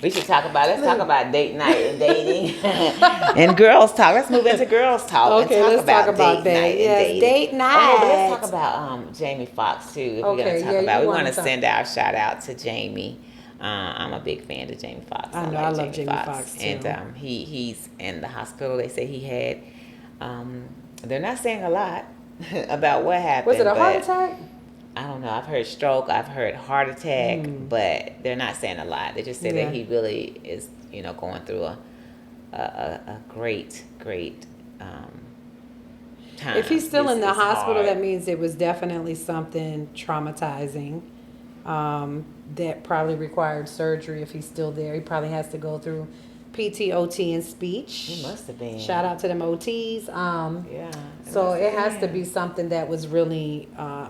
Speaker 1: We should talk about. Let's talk about date night and dating and girls talk. Let's move into girls talk.
Speaker 2: Okay,
Speaker 1: and
Speaker 2: let's talk about
Speaker 1: date
Speaker 2: that.
Speaker 1: night and
Speaker 2: Yes,
Speaker 1: dating.
Speaker 2: date
Speaker 1: Oh, no, but let's
Speaker 2: night.
Speaker 1: talk about Jamie Foxx too. If we're
Speaker 2: Okay,
Speaker 1: gonna talk
Speaker 2: yeah,
Speaker 1: about,
Speaker 2: you
Speaker 1: we
Speaker 2: wanna
Speaker 1: want to
Speaker 2: talk-
Speaker 1: send our shout out to Jamie. I'm a big fan of Jamie Foxx.
Speaker 2: I know, I love Jamie Foxx, too.
Speaker 1: And he's in the hospital. They say he had. They're not saying a lot, about what happened.
Speaker 2: Was it a heart
Speaker 1: but
Speaker 2: attack?
Speaker 1: I don't know. I've heard stroke. I've heard heart attack, but they're not saying a lot. They just say
Speaker 2: Yeah.
Speaker 1: that he really is, going through a great time.
Speaker 2: If he's still in the
Speaker 1: It's
Speaker 2: hospital,
Speaker 1: hard.
Speaker 2: that means it was definitely something traumatizing. That probably required surgery. If he's still there, he probably has to go through PT, OT, and speech.
Speaker 1: He must have been.
Speaker 2: Shout out to them OTs.
Speaker 1: Yeah.
Speaker 2: So
Speaker 1: must
Speaker 2: it
Speaker 1: have
Speaker 2: has to
Speaker 1: been.
Speaker 2: be something that was really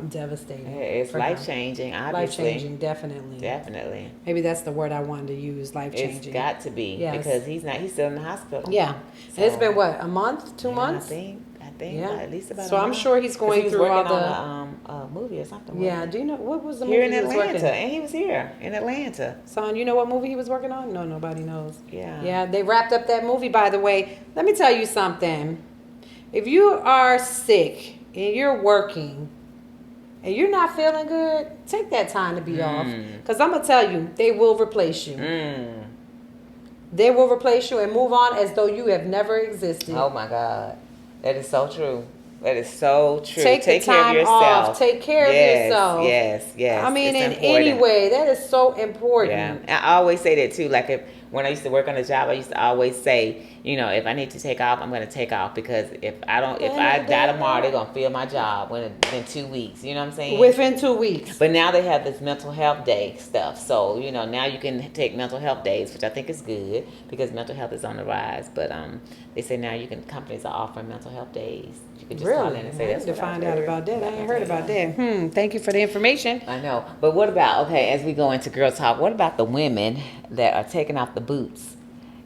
Speaker 2: devastating.
Speaker 1: It's
Speaker 2: for
Speaker 1: life
Speaker 2: him.
Speaker 1: changing.
Speaker 2: Life
Speaker 1: Obviously.
Speaker 2: changing, definitely.
Speaker 1: Definitely.
Speaker 2: Maybe that's the word I wanted to use. Life
Speaker 1: It's
Speaker 2: changing.
Speaker 1: got to be
Speaker 2: Yes.
Speaker 1: because he's still in the hospital.
Speaker 2: Yeah.
Speaker 1: So,
Speaker 2: And it's been what, a month, 2
Speaker 1: yeah,
Speaker 2: months?
Speaker 1: I think
Speaker 2: Yeah.
Speaker 1: at least about
Speaker 2: So
Speaker 1: a
Speaker 2: I'm
Speaker 1: month.
Speaker 2: sure he's
Speaker 1: 'Cause
Speaker 2: going
Speaker 1: he was
Speaker 2: through
Speaker 1: working
Speaker 2: all the.
Speaker 1: on a movie or something.
Speaker 2: Yeah.
Speaker 1: wasn't
Speaker 2: Do you know what was the
Speaker 1: he? Here
Speaker 2: movie
Speaker 1: in
Speaker 2: he was
Speaker 1: Atlanta,
Speaker 2: working?
Speaker 1: and he was here in Atlanta.
Speaker 2: Son, you know what movie he was working on? No, nobody knows.
Speaker 1: Yeah.
Speaker 2: Yeah, they wrapped up that movie, by the way. Let me tell you something. If you are sick and you're working and you're not feeling good, take that time to be off. Because I'm going to tell you, they will replace you. They will replace you and move on as though you have never existed.
Speaker 1: Oh my God, that is so true. That is so true.
Speaker 2: Take the
Speaker 1: care of
Speaker 2: time
Speaker 1: yourself.
Speaker 2: off. Take care of yourself.
Speaker 1: Yes.
Speaker 2: I mean,
Speaker 1: It's
Speaker 2: in
Speaker 1: important.
Speaker 2: any way, that is so important.
Speaker 1: Yeah, I always say that too. Like when I used to work on a job, I used to always say, if I need to take off, I'm going to take off because if I die tomorrow, they're going to fill my job within 2 weeks. You know what I'm saying?
Speaker 2: Within 2 weeks.
Speaker 1: But now they have this mental health day stuff. So, now you can take mental health days, which I think is good because mental health is on the rise. But they say now companies are offering mental health days. You can just call in
Speaker 2: Really?
Speaker 1: and say
Speaker 2: I
Speaker 1: that's
Speaker 2: need to
Speaker 1: what I
Speaker 2: find out
Speaker 1: heard.
Speaker 2: about that. I ain't
Speaker 1: Yeah.
Speaker 2: heard about that. Thank you for the information.
Speaker 1: I know. But what about, as we go into girl talk, what about the women that are taking off the boots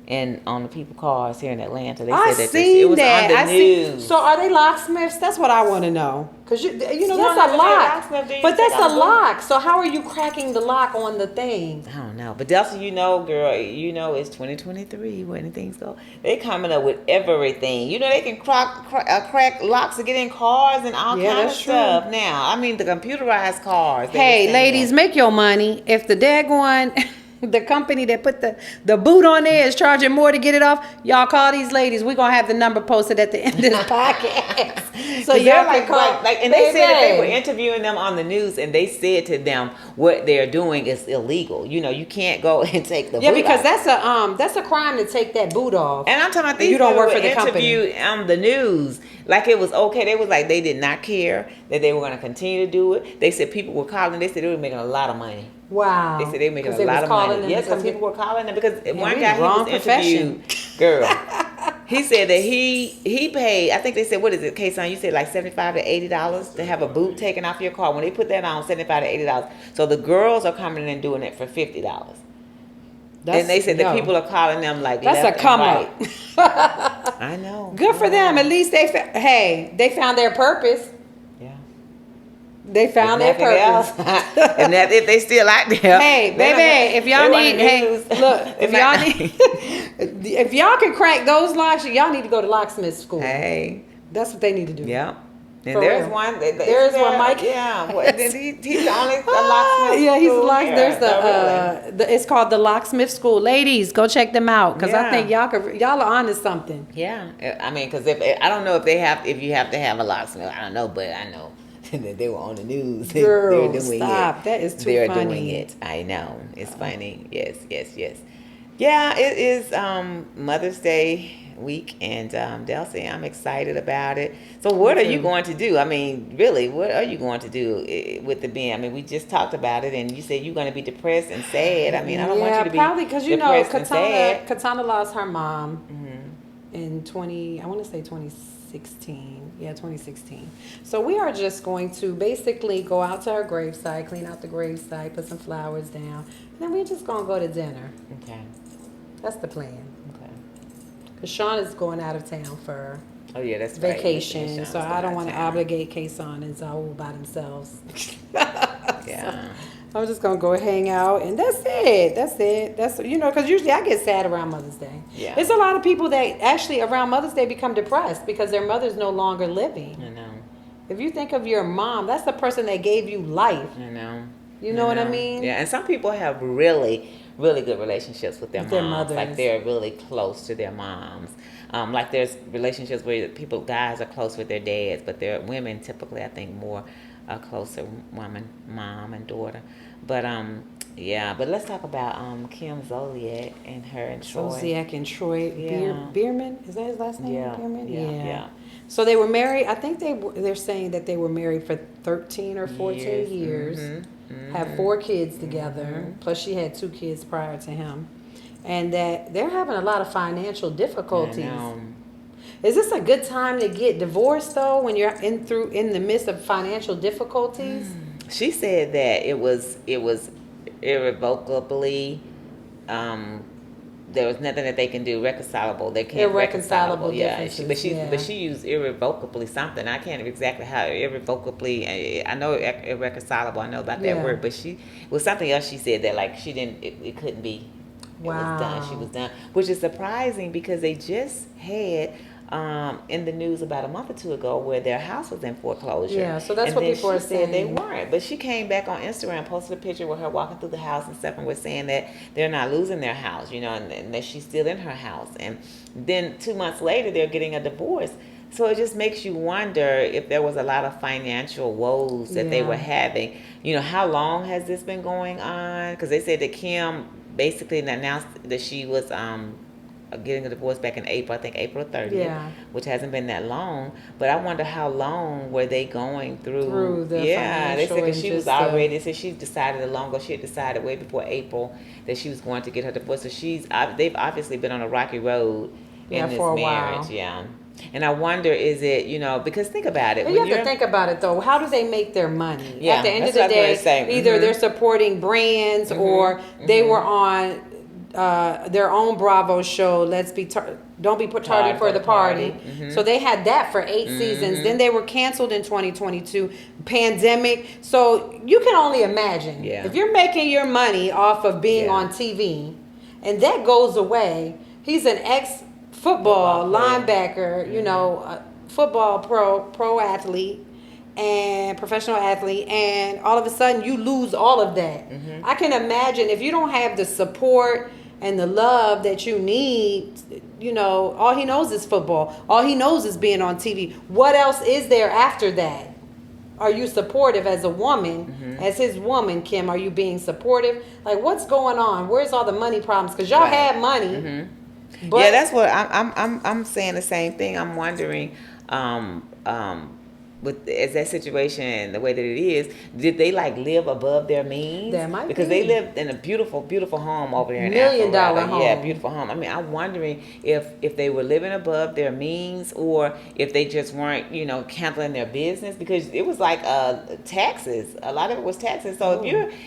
Speaker 1: and on the people cars here in Atlanta? They
Speaker 2: I
Speaker 1: said that
Speaker 2: seen
Speaker 1: it was
Speaker 2: that.
Speaker 1: on the news.
Speaker 2: So are they locksmiths? That's what I want to know. Because
Speaker 1: don't
Speaker 2: that's
Speaker 1: have
Speaker 2: a
Speaker 1: to be a
Speaker 2: lock.
Speaker 1: locksmith, do you?
Speaker 2: But that's
Speaker 1: Take off
Speaker 2: a
Speaker 1: the boot?
Speaker 2: lock. So how are you cracking the lock on the thing?
Speaker 1: I don't know. But Delta, girl, it's 2023 where anything's go. They coming up with everything. They can crack locks to get in cars and all
Speaker 2: Yeah,
Speaker 1: kinds of
Speaker 2: that's true.
Speaker 1: stuff now. I mean, the computerized cars.
Speaker 2: Hey, ladies, make your money. If the daggone the company that put the boot on there is charging more to get it off, y'all call these ladies. We're going to have the number posted at the end of this podcast. So y'all can call.
Speaker 1: And they said that they were
Speaker 2: Baby.
Speaker 1: interviewing them on the news, and they said to them what they're doing is illegal. You can't go and take the
Speaker 2: Yeah,
Speaker 1: boot
Speaker 2: because
Speaker 1: off.
Speaker 2: that's a crime to take that boot off.
Speaker 1: And I'm talking about
Speaker 2: And
Speaker 1: these
Speaker 2: you don't
Speaker 1: people
Speaker 2: work for
Speaker 1: were
Speaker 2: the company.
Speaker 1: interviewed on the news like it was okay. They was like they did not care that they were going to continue to do it. They said people were calling. They said they were making a lot of money.
Speaker 2: Wow.
Speaker 1: They said they were making
Speaker 2: 'Cause
Speaker 1: a
Speaker 2: they
Speaker 1: lot
Speaker 2: was
Speaker 1: of
Speaker 2: calling
Speaker 1: money.
Speaker 2: them
Speaker 1: Yes,
Speaker 2: to come
Speaker 1: because people
Speaker 2: get-
Speaker 1: were calling them because one
Speaker 2: we
Speaker 1: guy he
Speaker 2: wrong
Speaker 1: was interviewed. Girl, he said that he paid. I think they said what is it, K-Son? You said like $75 to $80 to have a boot taken off your car. When they put that on, $75 to $80. So the girls are coming in and doing it for $50. And they said that people are calling them like
Speaker 2: that's
Speaker 1: left
Speaker 2: a come
Speaker 1: and
Speaker 2: up.
Speaker 1: right. I know.
Speaker 2: Good for
Speaker 1: I
Speaker 2: them.
Speaker 1: know.
Speaker 2: At least they found their purpose.
Speaker 1: Yeah.
Speaker 2: They found their
Speaker 1: If nothing
Speaker 2: purpose.
Speaker 1: else. And that if they still out there.
Speaker 2: Hey,
Speaker 1: they're not
Speaker 2: baby, if y'all
Speaker 1: they
Speaker 2: need,
Speaker 1: on the
Speaker 2: hey,
Speaker 1: news.
Speaker 2: look, if
Speaker 1: It's
Speaker 2: y'all
Speaker 1: not-
Speaker 2: need, if y'all can crack those locks, y'all need to go to locksmith school.
Speaker 1: Hey.
Speaker 2: That's what they need to do.
Speaker 1: Yep. And
Speaker 2: For
Speaker 1: there's
Speaker 2: real.
Speaker 1: one.
Speaker 2: There's one, Mike.
Speaker 1: Yeah. He's the only locksmith.
Speaker 2: Yeah, he's a
Speaker 1: school
Speaker 2: lock.
Speaker 1: here.
Speaker 2: There's
Speaker 1: No, really.
Speaker 2: it's called the locksmith school. Ladies, go check them out because I
Speaker 1: Yeah.
Speaker 2: think y'all are onto something.
Speaker 1: Yeah. I mean, because I don't know if you have to have a locksmith. I don't know, but I know that they were on the news.
Speaker 2: Girl,
Speaker 1: They're doing
Speaker 2: stop.
Speaker 1: it.
Speaker 2: That is too
Speaker 1: They're
Speaker 2: funny.
Speaker 1: doing it. I know. It's funny. Yes. Yeah, it is Mother's Day week, and Delcy, I'm excited about it. So what are you going to do? I mean, really, what are you going to do with the being? I mean, we just talked about it, and you said you're going to be depressed and sad. I mean, I don't want you to be
Speaker 2: probably because you know
Speaker 1: depressed and sad.
Speaker 2: Katana lost her mom in 2016. Yeah, 2016. So we are just going to basically go out to her gravesite, clean out the gravesite, put some flowers down, and then we're just gonna go to dinner.
Speaker 1: Okay.
Speaker 2: That's the plan.
Speaker 1: Okay.
Speaker 2: Because Sean is going out of town for
Speaker 1: Oh yeah, that's right.
Speaker 2: vacation,
Speaker 1: Sean's
Speaker 2: so
Speaker 1: going
Speaker 2: I don't
Speaker 1: out
Speaker 2: want to
Speaker 1: of town.
Speaker 2: obligate Kason and Zaul by themselves.
Speaker 1: Yeah.
Speaker 2: I'm just gonna go hang out, and that's it. That's because usually I get sad around Mother's Day.
Speaker 1: Yeah.
Speaker 2: There's a lot of people that actually around Mother's Day become depressed because their mother's no longer living.
Speaker 1: I know.
Speaker 2: If you think of your mom, that's the person that gave you life.
Speaker 1: I know.
Speaker 2: You know what I mean?
Speaker 1: Yeah, and some people have really, really good relationships with their
Speaker 2: With their
Speaker 1: moms. Like
Speaker 2: mothers.
Speaker 1: they're really close to their moms. Like there's relationships where guys are close with their dads, but they're women typically, I think, more closer mom and daughter. But yeah. But let's talk about Kim Zolciak and her and Troy.
Speaker 2: Zolciak and Troy
Speaker 1: Yeah.
Speaker 2: Bierman. Is that his last name?
Speaker 1: Yeah,
Speaker 2: Bierman?
Speaker 1: yeah.
Speaker 2: So they were married. I think they're saying that they were married for 13 or 14 years. Have 4 kids together. Plus she had 2 kids prior to him. And that they're having a lot of financial difficulties. Is this a good time to get divorced though when you're in the midst of financial difficulties?
Speaker 1: She said that it was irrevocably. There was nothing that they can do reconcilable. They can't
Speaker 2: Irreconcilable
Speaker 1: reconcilable.
Speaker 2: differences,
Speaker 1: But she used irrevocably something. I can't exactly how irrevocably. I know irreconcilable. I know about that word, but it was something else. She said that like she didn't. It couldn't be. It was done. She was done, which is surprising because they just had in the news about a month or 2 ago where their house was in foreclosure.
Speaker 2: Yeah, so that's
Speaker 1: and
Speaker 2: what
Speaker 1: then
Speaker 2: people are saying.
Speaker 1: They weren't, but she came back on Instagram, posted a picture with her walking through the house and stuff, and was saying that they're not losing their house, and that she's still in her house. And then 2 months later, they're getting a divorce. So it just makes you wonder if there was a lot of financial woes that they were having. How long has this been going on? Because they said that Kim basically announced that she was getting a divorce back in April, I think April 30th, which hasn't been that long. But I wonder how long were they going through
Speaker 2: the
Speaker 1: they
Speaker 2: financial
Speaker 1: said because she was
Speaker 2: and
Speaker 1: already, said she decided a long ago, she had decided way before April that she was going to get her divorce. So they've obviously been on a rocky road in this
Speaker 2: for a
Speaker 1: marriage.
Speaker 2: while.
Speaker 1: Yeah. And I wonder, is it, because think about it.
Speaker 2: But you have to think about it, though. How do they make their money?
Speaker 1: Yeah,
Speaker 2: At the end of
Speaker 1: that's
Speaker 2: the
Speaker 1: what I was
Speaker 2: day,
Speaker 1: gonna say.
Speaker 2: either they're supporting brands or they were on their own Bravo show, Don't Be Tardy for the Party. So they had that for 8 seasons. Then they were canceled in 2022, pandemic. So you can only imagine. If you're making your money off of being on TV and that goes away, he's an ex-football linebacker, football pro athlete and professional athlete, and all of a sudden you lose all of that. I can imagine if you don't have the support and the love that you need, all he knows is football. All he knows is being on TV. What else is there after that? Are you supportive as a woman, as his woman, Kim? Are you being supportive? Like, what's going on? Where's all the money problems? Because y'all had money.
Speaker 1: But that's what I'm saying the same thing. I'm wondering, as that situation the way that it is, did they live above their means?
Speaker 2: That might
Speaker 1: because
Speaker 2: be.
Speaker 1: they lived in a beautiful home over there in
Speaker 2: $1 million
Speaker 1: Alpharetta.
Speaker 2: home.
Speaker 1: Yeah, beautiful home. I mean, I'm wondering if they were living above their means or if they just weren't, handling their business, because it was taxes. A lot of it was taxes. So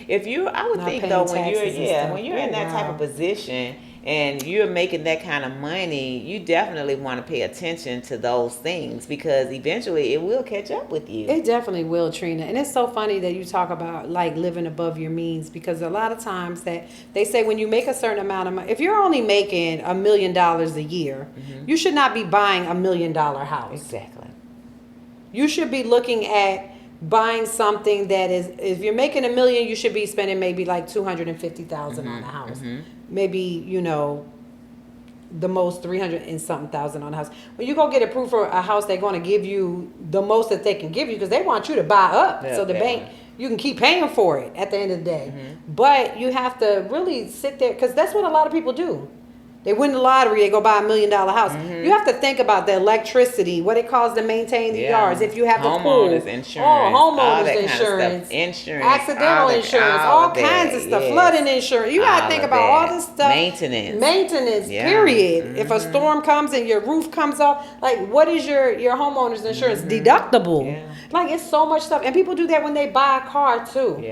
Speaker 1: if you're, I would
Speaker 2: Not
Speaker 1: think
Speaker 2: paying
Speaker 1: though when
Speaker 2: taxes and stuff.
Speaker 1: when you're in that type of position and you're making that kind of money, you definitely want to pay attention to those things because eventually it will catch up with you.
Speaker 2: It definitely will, Trina. And it's so funny that you talk about living above your means, because a lot of times that they say when you make a certain amount of money, if you're only making $1 million a year, you should not be buying $1 million house.
Speaker 1: Exactly.
Speaker 2: You should be looking at buying something that is, if you're making $1 million, you should be spending maybe $250,000 on a house. Maybe, the most 300 and something thousand on a house. When you go get approved for a house, they're going to give you the most that they can give you because they want you to buy up. So the bank, you can keep paying for it at the end of the day. But you have to really sit there, because that's what a lot of people do. They win the lottery, they go buy $1 million house. You have to think about the electricity, what it costs to maintain the yards, if you have the pool.
Speaker 1: Homeowners insurance.
Speaker 2: Homeowners insurance.
Speaker 1: Insurance.
Speaker 2: Accidental insurance. All kinds of stuff. Flooding insurance. You got to think about all this stuff. Maintenance, period. If a storm comes and your roof comes off, what is your homeowner's insurance deductible? It's so much stuff. And people do that when they buy a car too.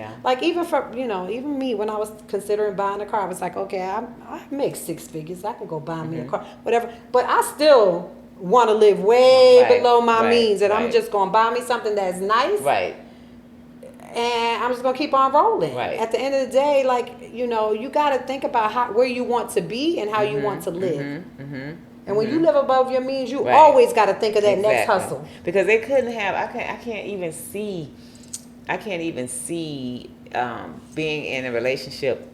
Speaker 2: Even for, even me, when I was considering buying a car, I was like, okay, I make 6 figures. I can go buy me a car, whatever. But I still want to live way below my means, and I'm just going to buy me something that's nice. And I'm just going to keep on rolling. At the end of the day, you got to think about where you want to be and how you want to live. And when you live above your means, you always got to think of that next hustle.
Speaker 1: Because they couldn't have, I can't even see being in a relationship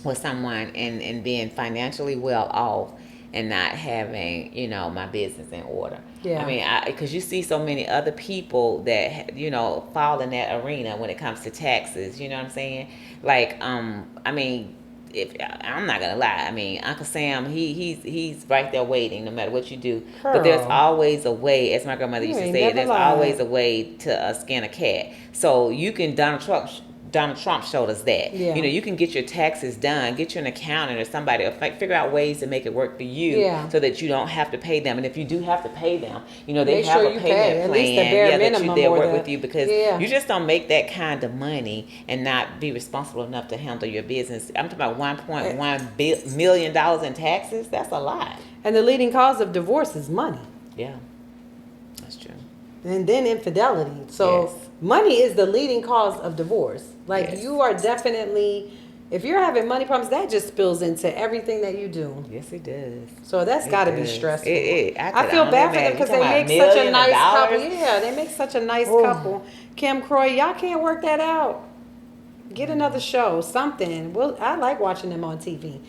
Speaker 1: with someone and being financially well off and not having, my business in order.
Speaker 2: Yeah.
Speaker 1: I mean, because you see so many other people that, fall in that arena when it comes to taxes. You know what I'm saying? Like, I mean, if I'm not gonna lie, I mean, Uncle Sam, he's right there waiting, no matter what you do. But there's
Speaker 2: Girl.
Speaker 1: always a way, as my grandmother
Speaker 2: You
Speaker 1: used to
Speaker 2: ain't
Speaker 1: say,
Speaker 2: never
Speaker 1: there's
Speaker 2: lied.
Speaker 1: always a way to skin a cat. So you can Donald Trump showed us that.
Speaker 2: Yeah.
Speaker 1: You can get your taxes done, get you an accountant or somebody, or figure out ways to make it work for you,
Speaker 2: Yeah.
Speaker 1: so that you don't have to pay them. And if you do have to pay them, they
Speaker 2: Make
Speaker 1: have
Speaker 2: sure
Speaker 1: a
Speaker 2: you
Speaker 1: payment
Speaker 2: pay.
Speaker 1: plan,
Speaker 2: At least the bare
Speaker 1: that
Speaker 2: minimum
Speaker 1: they'll
Speaker 2: or
Speaker 1: work
Speaker 2: the-
Speaker 1: with you, because
Speaker 2: Yeah.
Speaker 1: you just don't make that kind of money and not be responsible enough to handle your business. I'm talking about $1.1 million in taxes. That's a lot.
Speaker 2: And the leading cause of divorce is money.
Speaker 1: Yeah, that's true.
Speaker 2: And then infidelity. So
Speaker 1: Yes.
Speaker 2: money is the leading cause of divorce. Like
Speaker 1: Yes.
Speaker 2: you are definitely, if you're having money problems, that just spills into everything that you do.
Speaker 1: Yes, it does.
Speaker 2: So that's
Speaker 1: It
Speaker 2: got to be
Speaker 1: does.
Speaker 2: stressful.
Speaker 1: I
Speaker 2: I
Speaker 1: could
Speaker 2: feel
Speaker 1: only
Speaker 2: bad for them
Speaker 1: imagine.
Speaker 2: because
Speaker 1: You
Speaker 2: they
Speaker 1: talking
Speaker 2: make
Speaker 1: about
Speaker 2: such a
Speaker 1: $1
Speaker 2: nice
Speaker 1: million?
Speaker 2: couple. Yeah, they make such a nice
Speaker 1: Oh.
Speaker 2: couple. Kim Croy, y'all can't work that out. Get another show, something. Well, I like watching them on TV.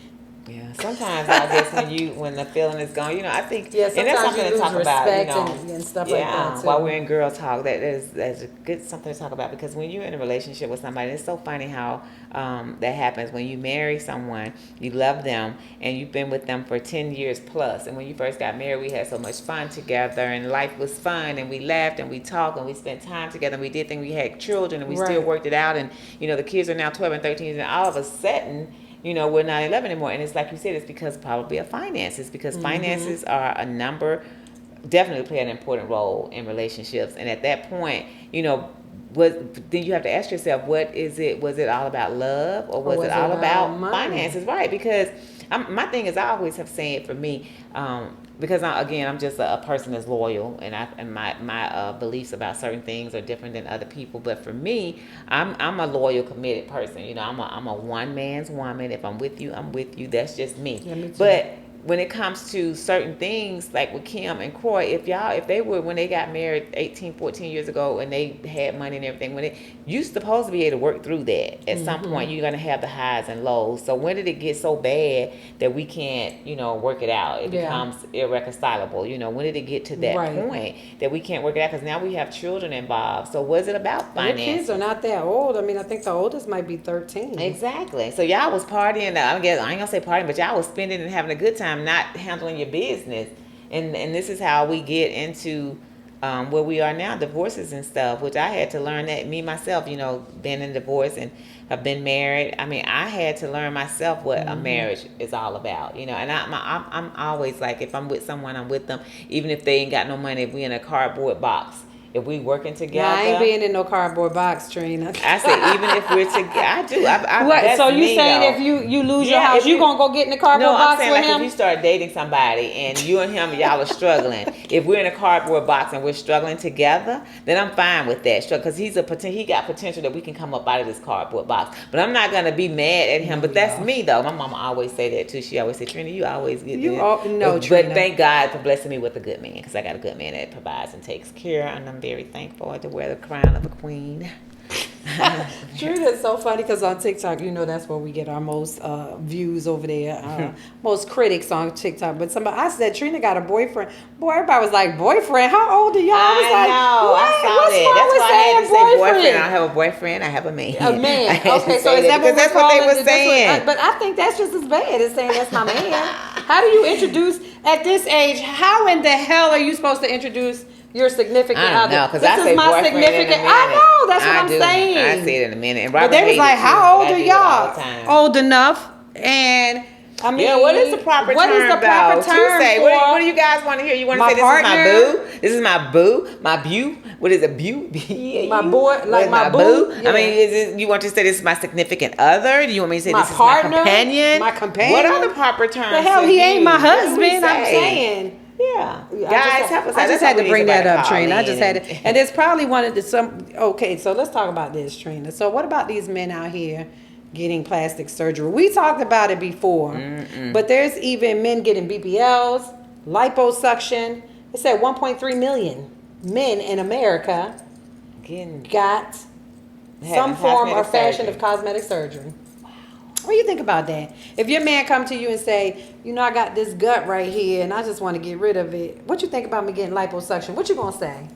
Speaker 1: Yeah, sometimes I guess when the feeling is gone, I think,
Speaker 2: Yeah,
Speaker 1: and that's
Speaker 2: sometimes
Speaker 1: something
Speaker 2: you
Speaker 1: to
Speaker 2: lose
Speaker 1: talk about,
Speaker 2: respect and stuff like that, too.
Speaker 1: while we're in girl talk, that's a good something to talk about, because when you're in a relationship with somebody, it's so funny how that happens. When you marry someone, you love them, and you've been with them for 10 years plus, and when you first got married, we had so much fun together, and life was fun, and we laughed, and we talked, and we spent time together, and we did things, we had children, and we still
Speaker 2: Right.
Speaker 1: worked it out, and, the kids are now 12 and 13, and all of a sudden, we're not 11 anymore. And it's like you said, it's because probably of finances, because finances are definitely play an important role in relationships. And at that point, then you have to ask yourself, what is it? Was it all about love, or was it all about
Speaker 2: money?
Speaker 1: finances? Right. Because my thing is, I always have said, for me, because I'm just a person that's loyal, and my beliefs about certain things are different than other people. But for me, I'm a loyal, committed person. I'm a one man's woman. If I'm with you, I'm with you. That's just me.
Speaker 2: Yeah, me too.
Speaker 1: But when it comes to certain things, like with Kim and Croy, if they were, when they got married 18, 14 years ago, and they had money and everything, you're supposed to be able to work through that. At some point, you're going to have the highs and lows. So when did it get so bad that we can't, work it out? It becomes irreconcilable. When did it get to that point that we can't work it out? Because now we have children involved. So was it about
Speaker 2: Your
Speaker 1: finances?
Speaker 2: kids are not that old. I mean, I think the oldest might be 13.
Speaker 1: Exactly. So y'all was partying. I ain't gonna say partying, but y'all was spending and having a good time, not handling your business. And this is how we get into where we are now, divorces and stuff. Which I had to learn that me myself. Being in divorce and have been married. I mean, I had to learn myself what a marriage is all about. And I'm always like, if I'm with someone, I'm with them, even if they ain't got no money. If we in a cardboard box. If we working together,
Speaker 2: Nah, I ain't being in no cardboard box, Trina.
Speaker 1: I said, even if we're together, I do.
Speaker 2: What?
Speaker 1: That's
Speaker 2: So you
Speaker 1: me,
Speaker 2: saying
Speaker 1: though.
Speaker 2: if you lose your house,
Speaker 1: if
Speaker 2: you gonna go get in the cardboard
Speaker 1: No, I'm
Speaker 2: box
Speaker 1: saying
Speaker 2: with
Speaker 1: like
Speaker 2: him?
Speaker 1: if you start dating somebody and you and him, y'all are struggling. If we're in a cardboard box and we're struggling together, then I'm fine with that. Because he got potential that we can come up out of this cardboard box. But I'm not gonna be mad at him. But that's me, though. My mama always say that too. She always say, Trina, you always get
Speaker 2: Trina.
Speaker 1: But thank God for blessing me with a good man, because I got a good man that provides and takes care, and I'm very thankful to wear the crown of a queen.
Speaker 2: Trina is so funny because on TikTok, that's where we get our most views over there, most critics on TikTok. But I said Trina got a boyfriend. Boy, everybody was like, boyfriend? How old are y'all? I was like,
Speaker 1: know.
Speaker 2: what?
Speaker 1: I saw
Speaker 2: What's
Speaker 1: that.
Speaker 2: wrong
Speaker 1: That's
Speaker 2: with
Speaker 1: why I had to say
Speaker 2: saying
Speaker 1: boyfriend. I don't have a boyfriend. I have a man.
Speaker 2: A man.
Speaker 1: I had to
Speaker 2: Okay, so
Speaker 1: say
Speaker 2: is that what
Speaker 1: because that's
Speaker 2: we're
Speaker 1: what they
Speaker 2: calling
Speaker 1: were
Speaker 2: it?
Speaker 1: saying.
Speaker 2: But I think that's just as bad as saying that's my man. How do you introduce at this age? How in the hell are you supposed to introduce your significant
Speaker 1: I
Speaker 2: other?
Speaker 1: don't know, because
Speaker 2: This
Speaker 1: I
Speaker 2: is
Speaker 1: say
Speaker 2: my
Speaker 1: boyfriend in a
Speaker 2: significant.
Speaker 1: minute.
Speaker 2: I know. That's what
Speaker 1: I
Speaker 2: I'm
Speaker 1: do.
Speaker 2: saying.
Speaker 1: I say it in a minute. And
Speaker 2: But
Speaker 1: Robert
Speaker 2: they was
Speaker 1: hated
Speaker 2: like,
Speaker 1: it,
Speaker 2: "How
Speaker 1: too,
Speaker 2: old
Speaker 1: but I
Speaker 2: are
Speaker 1: do it all the
Speaker 2: y'all?
Speaker 1: time.
Speaker 2: Old enough?" And I mean,
Speaker 1: Yeah, what is the proper
Speaker 2: what
Speaker 1: term?
Speaker 2: is the proper
Speaker 1: though?
Speaker 2: term
Speaker 1: To say,
Speaker 2: for
Speaker 1: what do you guys want to hear? You want to
Speaker 2: my
Speaker 1: say this
Speaker 2: partner?
Speaker 1: is my boo? This is my boo, my beau. What is it, beau?
Speaker 2: My boy, like my boo?
Speaker 1: I mean, you want to say this is my significant other? Do you want me to say
Speaker 2: My
Speaker 1: this
Speaker 2: partner?
Speaker 1: is my companion?
Speaker 2: My companion?
Speaker 1: What are the proper terms?
Speaker 2: The hell,
Speaker 1: to
Speaker 2: he ain't
Speaker 1: use?
Speaker 2: my
Speaker 1: What do we
Speaker 2: husband. I'm
Speaker 1: say?
Speaker 2: saying.
Speaker 1: Yeah,
Speaker 2: I
Speaker 1: guys, help us out.
Speaker 2: I just
Speaker 1: That's
Speaker 2: had
Speaker 1: what
Speaker 2: to
Speaker 1: we
Speaker 2: bring
Speaker 1: need
Speaker 2: that
Speaker 1: somebody
Speaker 2: up,
Speaker 1: to call
Speaker 2: Trina. I
Speaker 1: in
Speaker 2: just had to, and it's probably one of the Okay, so let's talk about this, Trina. So what about these men out here getting plastic surgery? We talked about it before, but there's even men getting BBLs, liposuction. It said 1.3 million men in America got some form or fashion of cosmetic surgery. What do you think about that? If your man come to you and say, you know, I got this gut right here and I just want to get rid of it, what you think about me getting liposuction? What you gonna say?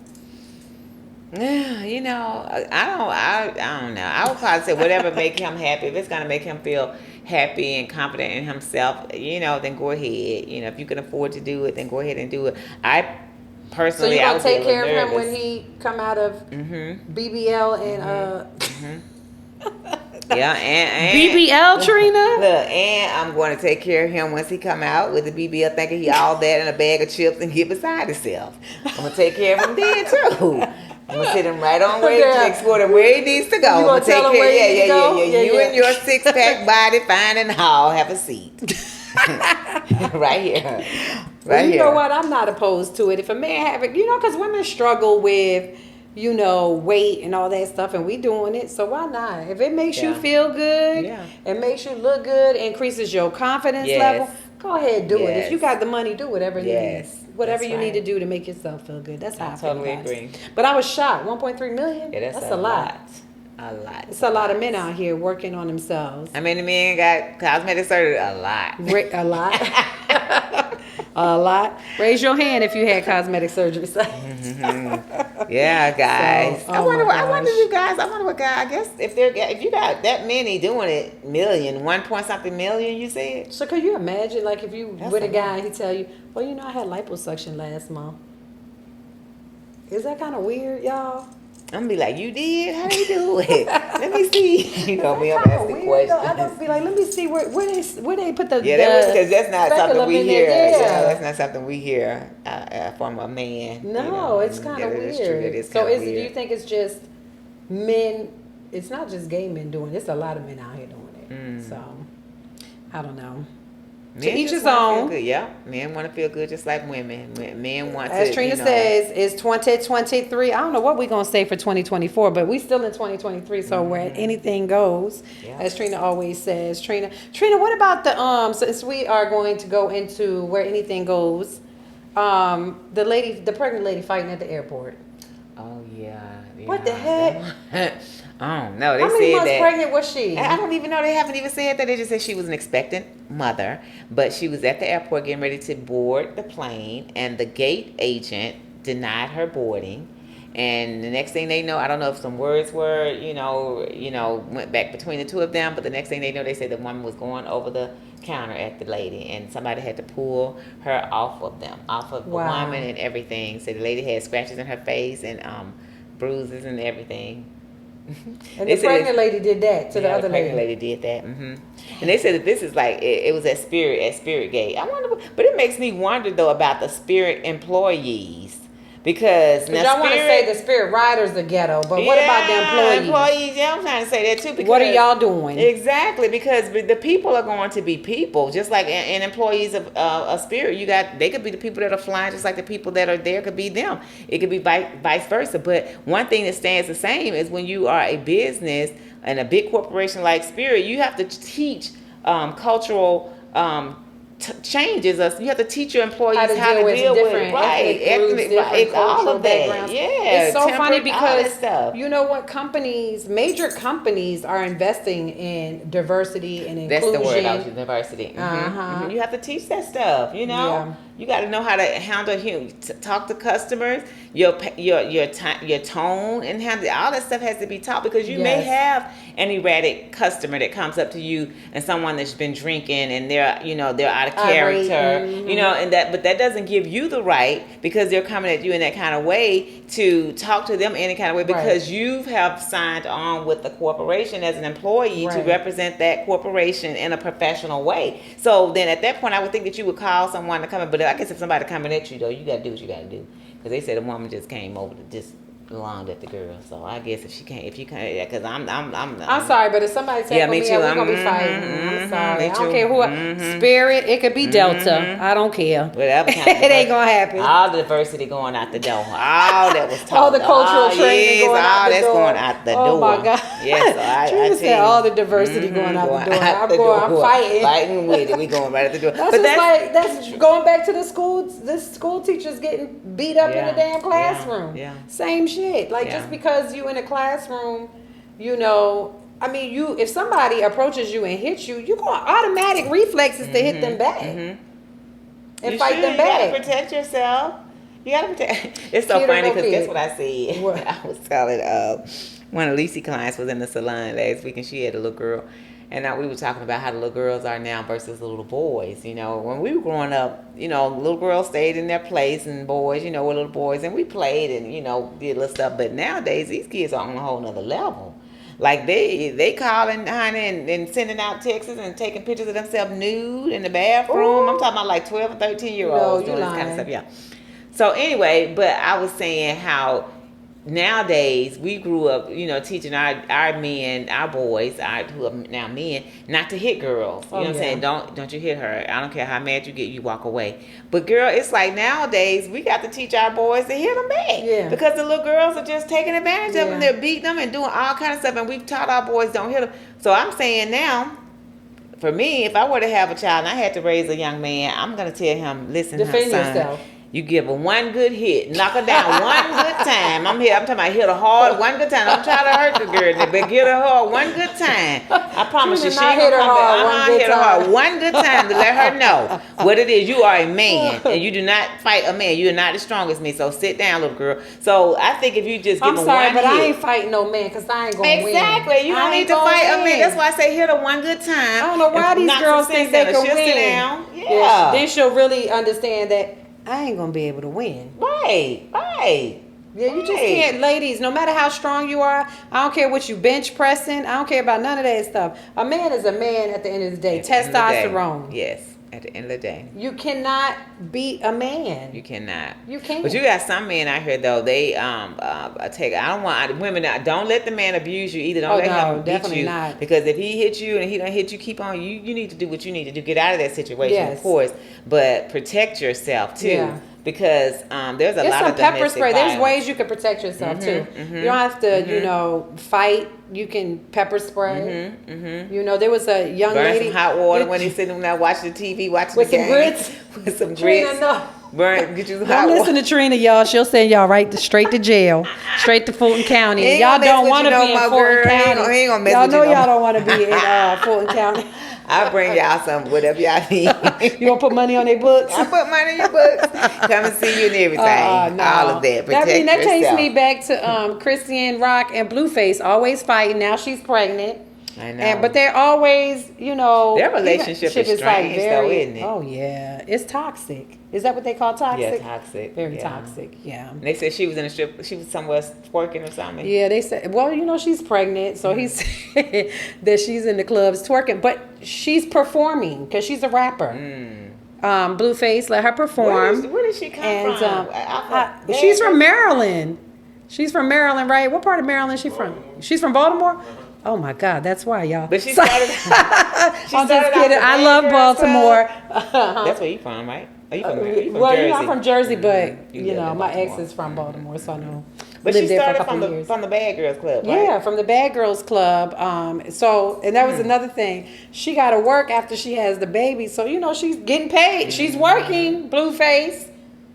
Speaker 1: You know, I don't know. I would probably say whatever make him happy. If it's gonna make him feel happy and confident in himself, you know, then go ahead. You know, if you can afford to do it, then go ahead and do it. I
Speaker 2: So
Speaker 1: personally,
Speaker 2: you
Speaker 1: I
Speaker 2: gonna
Speaker 1: would be a
Speaker 2: take
Speaker 1: little
Speaker 2: care of him
Speaker 1: nervous.
Speaker 2: when he come out of BBL and
Speaker 1: Yeah, and
Speaker 2: BBL, Trina?
Speaker 1: look, and I'm going to take care of him once he come out with the BBL, thinking he all that in a bag of chips and get beside himself. I'm gonna take care of him then too. I'm gonna sit him right on where
Speaker 2: Yeah.
Speaker 1: he escort him where he needs to go.
Speaker 2: You gonna tell him where he need to go? Yeah,
Speaker 1: You
Speaker 2: yeah.
Speaker 1: and your 6-pack body, fine and all, have a seat. Right here.
Speaker 2: Well,
Speaker 1: Right
Speaker 2: you
Speaker 1: here.
Speaker 2: know what? I'm not opposed to it. If a man have it, you know, because women struggle with, you know, weight and all that stuff, and we doing it. So why not? If it makes you
Speaker 1: Yeah.
Speaker 2: feel good,
Speaker 1: Yeah.
Speaker 2: it makes you look good, increases your confidence
Speaker 1: Yes.
Speaker 2: level, go ahead and do it. If
Speaker 1: Yes.
Speaker 2: you got the money, do whatever
Speaker 1: Yes.
Speaker 2: whatever
Speaker 1: That's
Speaker 2: you need to
Speaker 1: right.
Speaker 2: do to make yourself feel good. That's how I feel
Speaker 1: Totally
Speaker 2: about it.
Speaker 1: agree.
Speaker 2: But I was shocked. 1.3 million.
Speaker 1: Yeah, that's
Speaker 2: a lot.
Speaker 1: A lot.
Speaker 2: It's a lot of men out here working on themselves.
Speaker 1: How many men got cosmetic surgery? A lot.
Speaker 2: A lot. A lot. Raise your hand if you had cosmetic surgery.
Speaker 1: Yeah, guys.
Speaker 2: So,
Speaker 1: I
Speaker 2: oh
Speaker 1: wonder.
Speaker 2: my
Speaker 1: I wonder
Speaker 2: gosh.
Speaker 1: you guys. I wonder what guy. I guess if you got that many doing it, 1 point something million. You said.
Speaker 2: So could you imagine, like, if you
Speaker 1: That's
Speaker 2: with a
Speaker 1: a
Speaker 2: guy
Speaker 1: lot.
Speaker 2: and he tell you, well, you know, I had liposuction last month. Is that kind of weird, y'all?
Speaker 1: I'm gonna be like, you did? How they do it? Let me see. You know me. I'm
Speaker 2: Kinda
Speaker 1: asking
Speaker 2: weird, though. I
Speaker 1: questions.
Speaker 2: don't be like, let me see where they put the
Speaker 1: Yeah, because that's not something
Speaker 2: speculum
Speaker 1: we
Speaker 2: in
Speaker 1: hear.
Speaker 2: there.
Speaker 1: Yeah, that's not something we hear from a man.
Speaker 2: No,
Speaker 1: you know.
Speaker 2: it's kind of
Speaker 1: That
Speaker 2: weird.
Speaker 1: is true. It is
Speaker 2: So
Speaker 1: kind of
Speaker 2: do you
Speaker 1: weird.
Speaker 2: think it's just men? It's not just gay men doing it. It's a lot of men out here doing it. So I don't know. To each
Speaker 1: just
Speaker 2: his
Speaker 1: wanna feel
Speaker 2: own.
Speaker 1: good. Yeah, men want to feel good just like women. Men want
Speaker 2: As
Speaker 1: to.
Speaker 2: Trina
Speaker 1: you know,
Speaker 2: says, it's 2023. I don't know what we're going to say for 2024, but we still in 2023, so where anything goes,
Speaker 1: Yeah.
Speaker 2: as Trina always says. Trina, what about the, since we are going to go into where anything goes, the pregnant lady fighting at the airport.
Speaker 1: Oh yeah.
Speaker 2: What the heck?
Speaker 1: Oh no, they
Speaker 2: How many
Speaker 1: said
Speaker 2: months
Speaker 1: that.
Speaker 2: pregnant was she?
Speaker 1: I don't even know. They haven't even said that. They just said she was an expectant mother, but she was at the airport getting ready to board the plane, and the gate agent denied her boarding. And the next thing they know, I don't know if some words were, went back between the two of them. But the next thing they know, they said the woman was going over the counter at the lady, and somebody had to pull her off of the
Speaker 2: Wow.
Speaker 1: woman and everything. So the lady had scratches in her face and bruises and everything.
Speaker 2: And
Speaker 1: They
Speaker 2: the
Speaker 1: said
Speaker 2: pregnant lady did that to the other
Speaker 1: pregnant
Speaker 2: lady.
Speaker 1: lady did that. And they said that this is like it was at Spirit Gate. I wonder, but it makes me wonder though about the Spirit employees because
Speaker 2: Because y'all want to say the Spirit Riders the ghetto, but what about the employees?
Speaker 1: Yeah, I'm trying to say that too. Because
Speaker 2: What are y'all doing?
Speaker 1: Exactly, because the people are going to be people, just like and employees of a Spirit. They could be the people that are flying, just like the people that are there could be them. It could be vice versa. But one thing that stands the same is when you are a business and a big corporation like Spirit, you have to teach cultural. Changes us. You have to teach your employees how to deal with
Speaker 2: ethnic groups,
Speaker 1: right, all
Speaker 2: cultural
Speaker 1: of that.
Speaker 2: backgrounds.
Speaker 1: Yeah,
Speaker 2: It's so funny
Speaker 1: temperate, all that
Speaker 2: because
Speaker 1: stuff.
Speaker 2: you know what, major companies are investing in diversity and
Speaker 1: That's
Speaker 2: inclusion.
Speaker 1: the word. I was using diversity. You have to teach that stuff. You know,
Speaker 2: Yeah.
Speaker 1: you got to know how to handle talk to customers. Your tone and handle all that stuff has to be taught because you may
Speaker 2: Yes.
Speaker 1: have an erratic customer that comes up to you and someone that's been drinking and they're out of character.
Speaker 2: Irate,
Speaker 1: But that doesn't give you the right because they're coming at you in that kind of way to talk to them any kind of way because
Speaker 2: Right.
Speaker 1: you have signed on with the corporation as an employee to
Speaker 2: Right.
Speaker 1: represent that corporation in a professional way. So then at that point, I would think that you would call someone to come in. But I guess if somebody coming at you, though, you got to do what you got to do. Because they said a woman just came over to just lounged at the girl. So I guess if you can't, because I'm
Speaker 2: sorry, but if somebody take
Speaker 1: Yeah,
Speaker 2: on
Speaker 1: me
Speaker 2: me,
Speaker 1: too.
Speaker 2: we're gonna be
Speaker 1: Mhm,
Speaker 2: fighting.
Speaker 1: mhm,
Speaker 2: I'm sorry.
Speaker 1: me
Speaker 2: I don't
Speaker 1: too.
Speaker 2: care who. Spirit, it could be Delta. I don't care.
Speaker 1: Whatever.
Speaker 2: It ain't gonna happen.
Speaker 1: All the diversity going out the door. All that was taught.
Speaker 2: All the cultural training going out
Speaker 1: all
Speaker 2: the
Speaker 1: that's
Speaker 2: door.
Speaker 1: going out the door.
Speaker 2: Oh my God.
Speaker 1: Yes, so I
Speaker 2: Trina
Speaker 1: tell
Speaker 2: said
Speaker 1: you,
Speaker 2: all the diversity going out the door. I'm fighting.
Speaker 1: Fighting with it. We going right at the door.
Speaker 2: That's going back to the schools. This school teachers getting beat up in
Speaker 1: Yeah,
Speaker 2: the damn classroom.
Speaker 1: yeah.
Speaker 2: Same shit. Like
Speaker 1: Yeah.
Speaker 2: just because you in a classroom, you know, I mean, if somebody approaches you and hits you, you got automatic reflexes to hit them back and
Speaker 1: You
Speaker 2: fight
Speaker 1: should.
Speaker 2: them
Speaker 1: You
Speaker 2: back.
Speaker 1: gotta protect yourself. You gotta protect. It's so
Speaker 2: Kid or
Speaker 1: funny
Speaker 2: no
Speaker 1: because guess
Speaker 2: kid?
Speaker 1: what I said?
Speaker 2: What?
Speaker 1: I was telling one of Lisi's clients was in the salon last week, and she had a little girl, and now we were talking about how the little girls are now versus the little boys. You know, when we were growing up, you know, little girls stayed in their place, and boys, you know, were little boys, and we played and you know did little stuff. But nowadays, these kids are on a whole nother level. Like they calling honey and sending out texts and taking pictures of themselves nude in the bathroom. I'm
Speaker 2: Ooh.
Speaker 1: talking about like 12 and 13-year
Speaker 2: No,
Speaker 1: olds
Speaker 2: you
Speaker 1: doing this kind of
Speaker 2: lying.
Speaker 1: stuff. Yeah. So anyway, but I was saying how nowadays we grew up, you know, teaching our men, our boys, who are now men, not to hit girls. You know what I'm saying? Don't you hit her. I don't care how mad you get, you walk away. But girl, it's like nowadays we got to teach our boys to hit them back.
Speaker 2: Yeah.
Speaker 1: Because the little girls are just taking advantage of them.
Speaker 2: Yeah.
Speaker 1: They're beating them and doing all kind of stuff. And we've taught our boys don't hit them. So I'm saying now, for me, if I were to have a child and I had to raise a young man, I'm going to tell him, listen,
Speaker 2: Defend
Speaker 1: son,
Speaker 2: yourself.
Speaker 1: you give her one good hit, knock her down one good time. I'm talking about hit her hard one good time. I'm trying to hurt the girl, but get her hard one good time. I promise you, she ain't gonna come back. Hit her hard one good time to let her know what it is. You are a man, and you do not fight a man. You are not the strongest man. So sit down, little girl. So I think if you just give
Speaker 2: I'm
Speaker 1: her
Speaker 2: sorry,
Speaker 1: one
Speaker 2: but
Speaker 1: hit,
Speaker 2: I ain't fighting no man because I ain't gonna win.
Speaker 1: exactly. You don't need to fight a man. That's why I say hit her one good time.
Speaker 2: I don't know why these girls think they can win.
Speaker 1: Sit down.
Speaker 2: Yeah. Then she'll really understand that I ain't gonna be able to win.
Speaker 1: Right.
Speaker 2: Yeah, you just can't, ladies, no matter how strong you are, I don't care what you bench pressing, I don't care about none of that stuff. A man is a man at the end of the day. Testosterone.
Speaker 1: Yes, at the end of the day.
Speaker 2: You cannot beat a man.
Speaker 1: You cannot.
Speaker 2: You can't.
Speaker 1: But you got some men out here though. They take. I don't want women. Don't let the man abuse you either. Don't let him beat you.
Speaker 2: Not.
Speaker 1: Because if he hits you and he don't hit you, keep on. You need to do what you need to do. Get out of that situation,
Speaker 2: Yes.
Speaker 1: of course. But protect yourself too.
Speaker 2: Yeah.
Speaker 1: Because there's a lot
Speaker 2: some
Speaker 1: of
Speaker 2: pepper spray.
Speaker 1: violence.
Speaker 2: There's ways you can protect yourself too. You don't have to, you know, fight. You can pepper spray. You know, there was a young lady.
Speaker 1: Burn some hot water when he's sitting there watching the TV, watching
Speaker 2: with
Speaker 1: the
Speaker 2: some
Speaker 1: game.
Speaker 2: grits.
Speaker 1: With some
Speaker 2: Trina,
Speaker 1: grits.
Speaker 2: no.
Speaker 1: Burn. Get you some
Speaker 2: Don't
Speaker 1: hot
Speaker 2: listen
Speaker 1: water.
Speaker 2: to Trina, y'all. She'll send y'all straight to jail, straight to Fulton County.
Speaker 1: He ain't
Speaker 2: Y'all
Speaker 1: gonna
Speaker 2: don't
Speaker 1: mess
Speaker 2: want
Speaker 1: with
Speaker 2: to
Speaker 1: you
Speaker 2: be
Speaker 1: no
Speaker 2: in
Speaker 1: more,
Speaker 2: Fulton
Speaker 1: girl. He
Speaker 2: County.
Speaker 1: ain't gonna mess
Speaker 2: Y'all
Speaker 1: with you
Speaker 2: know
Speaker 1: no
Speaker 2: y'all
Speaker 1: more.
Speaker 2: don't want to be in Fulton County.
Speaker 1: I'll bring y'all some, whatever y'all need.
Speaker 2: You gonna put money on their books?
Speaker 1: I put money in your books. Come and see you and everything.
Speaker 2: No.
Speaker 1: All of that. Protect
Speaker 2: that takes
Speaker 1: yourself.
Speaker 2: me back to Christian Rock and Blueface always fighting. Now she's pregnant.
Speaker 1: I know.
Speaker 2: But they're always, you know,
Speaker 1: their relationship is strange, though, isn't it?
Speaker 2: Oh yeah, it's toxic. Is that what they call toxic?
Speaker 1: Yeah, toxic.
Speaker 2: Very
Speaker 1: yeah.
Speaker 2: toxic. Yeah.
Speaker 1: And they said she was in a strip. She was somewhere twerking or something.
Speaker 2: Yeah, they said. Well, you know, she's pregnant, so he said that she's in the clubs twerking, but she's performing because she's a rapper. Blueface let her perform.
Speaker 1: Where did she come from?
Speaker 2: She's from Maryland. She's from Maryland, right? What part of Maryland is she from? She's from Baltimore? Oh my God, that's why, y'all.
Speaker 1: But she started.
Speaker 2: I'm just kidding. I love Baltimore.
Speaker 1: That's where you from, right? Are you from,
Speaker 2: Jersey? I'm from Jersey, but you know, my ex is from Baltimore, so I know.
Speaker 1: But
Speaker 2: lived
Speaker 1: she
Speaker 2: there for a
Speaker 1: started
Speaker 2: couple years.
Speaker 1: from the Bad Girls Club, right?
Speaker 2: Yeah, from the Bad Girls Club. And that was another thing. She got to work after she has the baby, so you know she's getting paid. She's working. Blueface,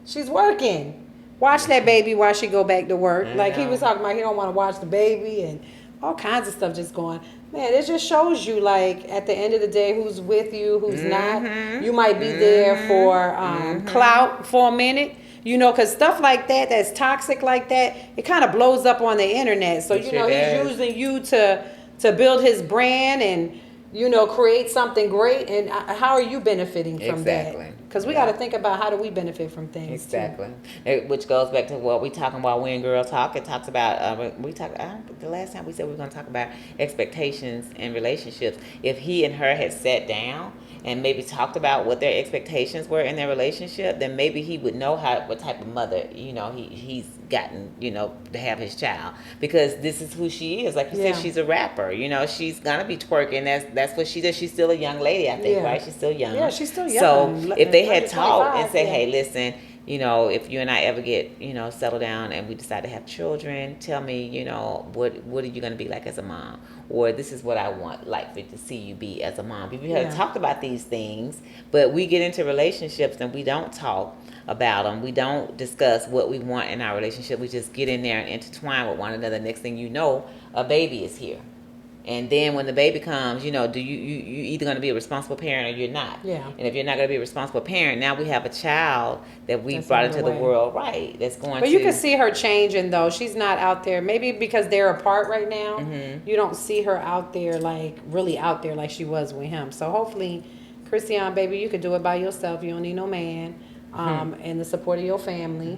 Speaker 2: she's working. Watch that baby while she go back to work. Like he was talking about, he don't want to watch the baby and all kinds of stuff just going. Man, it just shows you, like, at the end of the day, who's with you, who's not. You might be there for clout for a minute, you know, because stuff like that, that's toxic like that, it kind of blows up on the internet. So, you know, he's using you to build his brand and, you know, create something great. And how are you benefiting from that? Because we got to think about how do we benefit from things.
Speaker 1: Exactly. Which goes back to what we talking about when girls talk. It talks about, the last time we said we were going to talk about expectations in relationships. If he and her had sat down and maybe talked about what their expectations were in their relationship, then maybe he would know what type of mother, you know, he's gotten, you know, to have his child. Because this is who she is. Like you said, she's a rapper. You know, she's going to be twerking. That's what she does. She's still a young lady, I think, right? She's still young.
Speaker 2: Yeah, she's still young.
Speaker 1: So if they had talked and said, hey, listen, you know, if you and I ever get, you know, settle down and we decide to have children, tell me, you know, what are you going to be like as a mom? Or this is what I want, like, to see you be as a mom. If we had talked about these things, but we get into relationships and we don't talk about them. We don't discuss what we want in our relationship. We just get in there and intertwine with one another. Next thing you know, a baby is here. And then when the baby comes, do you either going to be a responsible parent or you're not.
Speaker 2: Yeah.
Speaker 1: And if you're not going to be a responsible parent, now we have a child that we
Speaker 2: That's
Speaker 1: brought
Speaker 2: on
Speaker 1: into
Speaker 2: the
Speaker 1: the
Speaker 2: way.
Speaker 1: world, right? That's going
Speaker 2: But
Speaker 1: to.
Speaker 2: you can see her changing though. She's not out there. Maybe because they're apart right now, you don't see her out there like really out there like she was with him. So hopefully, Christian, baby, you could do it by yourself. You don't need no man, and the support of your family,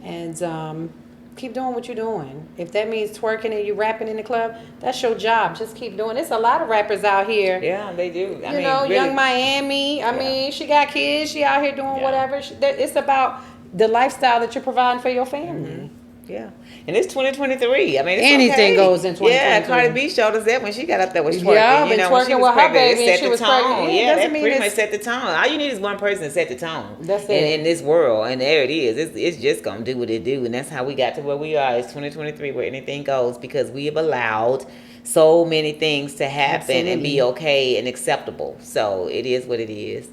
Speaker 2: and keep doing what you're doing. If that means twerking and you rapping in the club, that's your job. Just keep doing. There's a lot of rappers out here.
Speaker 1: Yeah, they do. I mean, really,
Speaker 2: Young Miami. I mean, she got kids. She out here doing
Speaker 1: Yeah.
Speaker 2: whatever. It's about the lifestyle that you're providing for your family.
Speaker 1: Yeah, and it's 2023. I mean, it's
Speaker 2: Anything
Speaker 1: okay.
Speaker 2: goes in
Speaker 1: Yeah,
Speaker 2: 2023.
Speaker 1: Cardi B showed us that when she got up there was twerking.
Speaker 2: Yeah,
Speaker 1: you
Speaker 2: been
Speaker 1: know, when she
Speaker 2: twerking
Speaker 1: was
Speaker 2: with her
Speaker 1: pregnant,
Speaker 2: baby
Speaker 1: it
Speaker 2: and
Speaker 1: set
Speaker 2: she
Speaker 1: the
Speaker 2: was
Speaker 1: tone.
Speaker 2: pregnant. Yeah, it
Speaker 1: Yeah,
Speaker 2: doesn't
Speaker 1: that
Speaker 2: mean
Speaker 1: pretty much
Speaker 2: it's-
Speaker 1: set the tone. All you need is one person to set the tone.
Speaker 2: That's it.
Speaker 1: In this world, and there it is. It's just gonna do what it do, and that's how we got to where we are. It's 2023, where anything goes because we have allowed so many things to happen and be
Speaker 2: Absolutely.
Speaker 1: okay and acceptable. So it is what it is.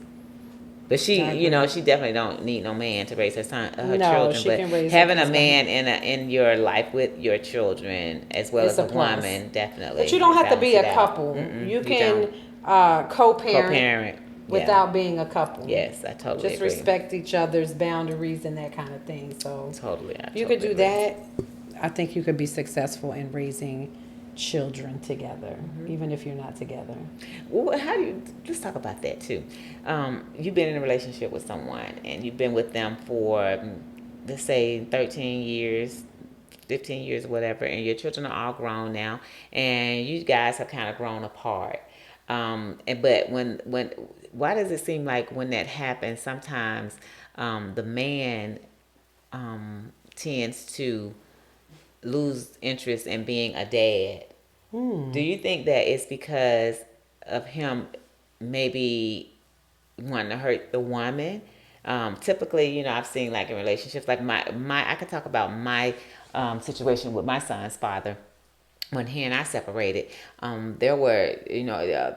Speaker 1: But she,
Speaker 2: I agree.
Speaker 1: she definitely don't need no man to raise her son, her
Speaker 2: No,
Speaker 1: children.
Speaker 2: she
Speaker 1: But
Speaker 2: can raise her
Speaker 1: having a
Speaker 2: kids by
Speaker 1: man in your life with your children, as well
Speaker 2: It's
Speaker 1: as
Speaker 2: a
Speaker 1: a
Speaker 2: plus.
Speaker 1: woman, definitely.
Speaker 2: But you don't have to be
Speaker 1: balance
Speaker 2: a
Speaker 1: it out.
Speaker 2: couple.
Speaker 1: Mm-mm,
Speaker 2: You can
Speaker 1: don't.
Speaker 2: co-parent
Speaker 1: Co-parent.
Speaker 2: without being a couple.
Speaker 1: Yes, I totally
Speaker 2: Just
Speaker 1: agree.
Speaker 2: respect each other's boundaries and that kind of thing. So
Speaker 1: Totally.
Speaker 2: if you could do that, I think you could be successful in raising children together, even if you're not together.
Speaker 1: Well, let's talk about that too. You've been in a relationship with someone and you've been with them for, let's say, 13 years, 15 years, whatever, and your children are all grown now, and you guys have kind of grown apart. But why does it seem like when that happens, sometimes the man tends to lose interest in being a dad? Do you think that it's because of him maybe wanting to hurt the woman? Typically, I've seen like in relationships, like I could talk about my situation with my son's father. When he and I separated, there were,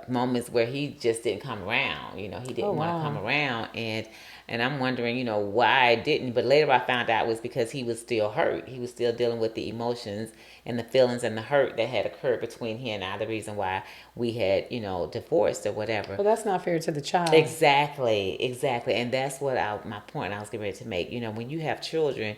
Speaker 1: moments where he just didn't come around. He didn't want to come around, and I'm wondering, why I didn't. But later I found out it was because he was still hurt. He was still dealing with the emotions and the feelings and the hurt that had occurred between he and I. The reason why we had, divorced or whatever.
Speaker 2: But that's not fair to the child.
Speaker 1: Exactly, and that's what my point I was getting ready to make. When you have children.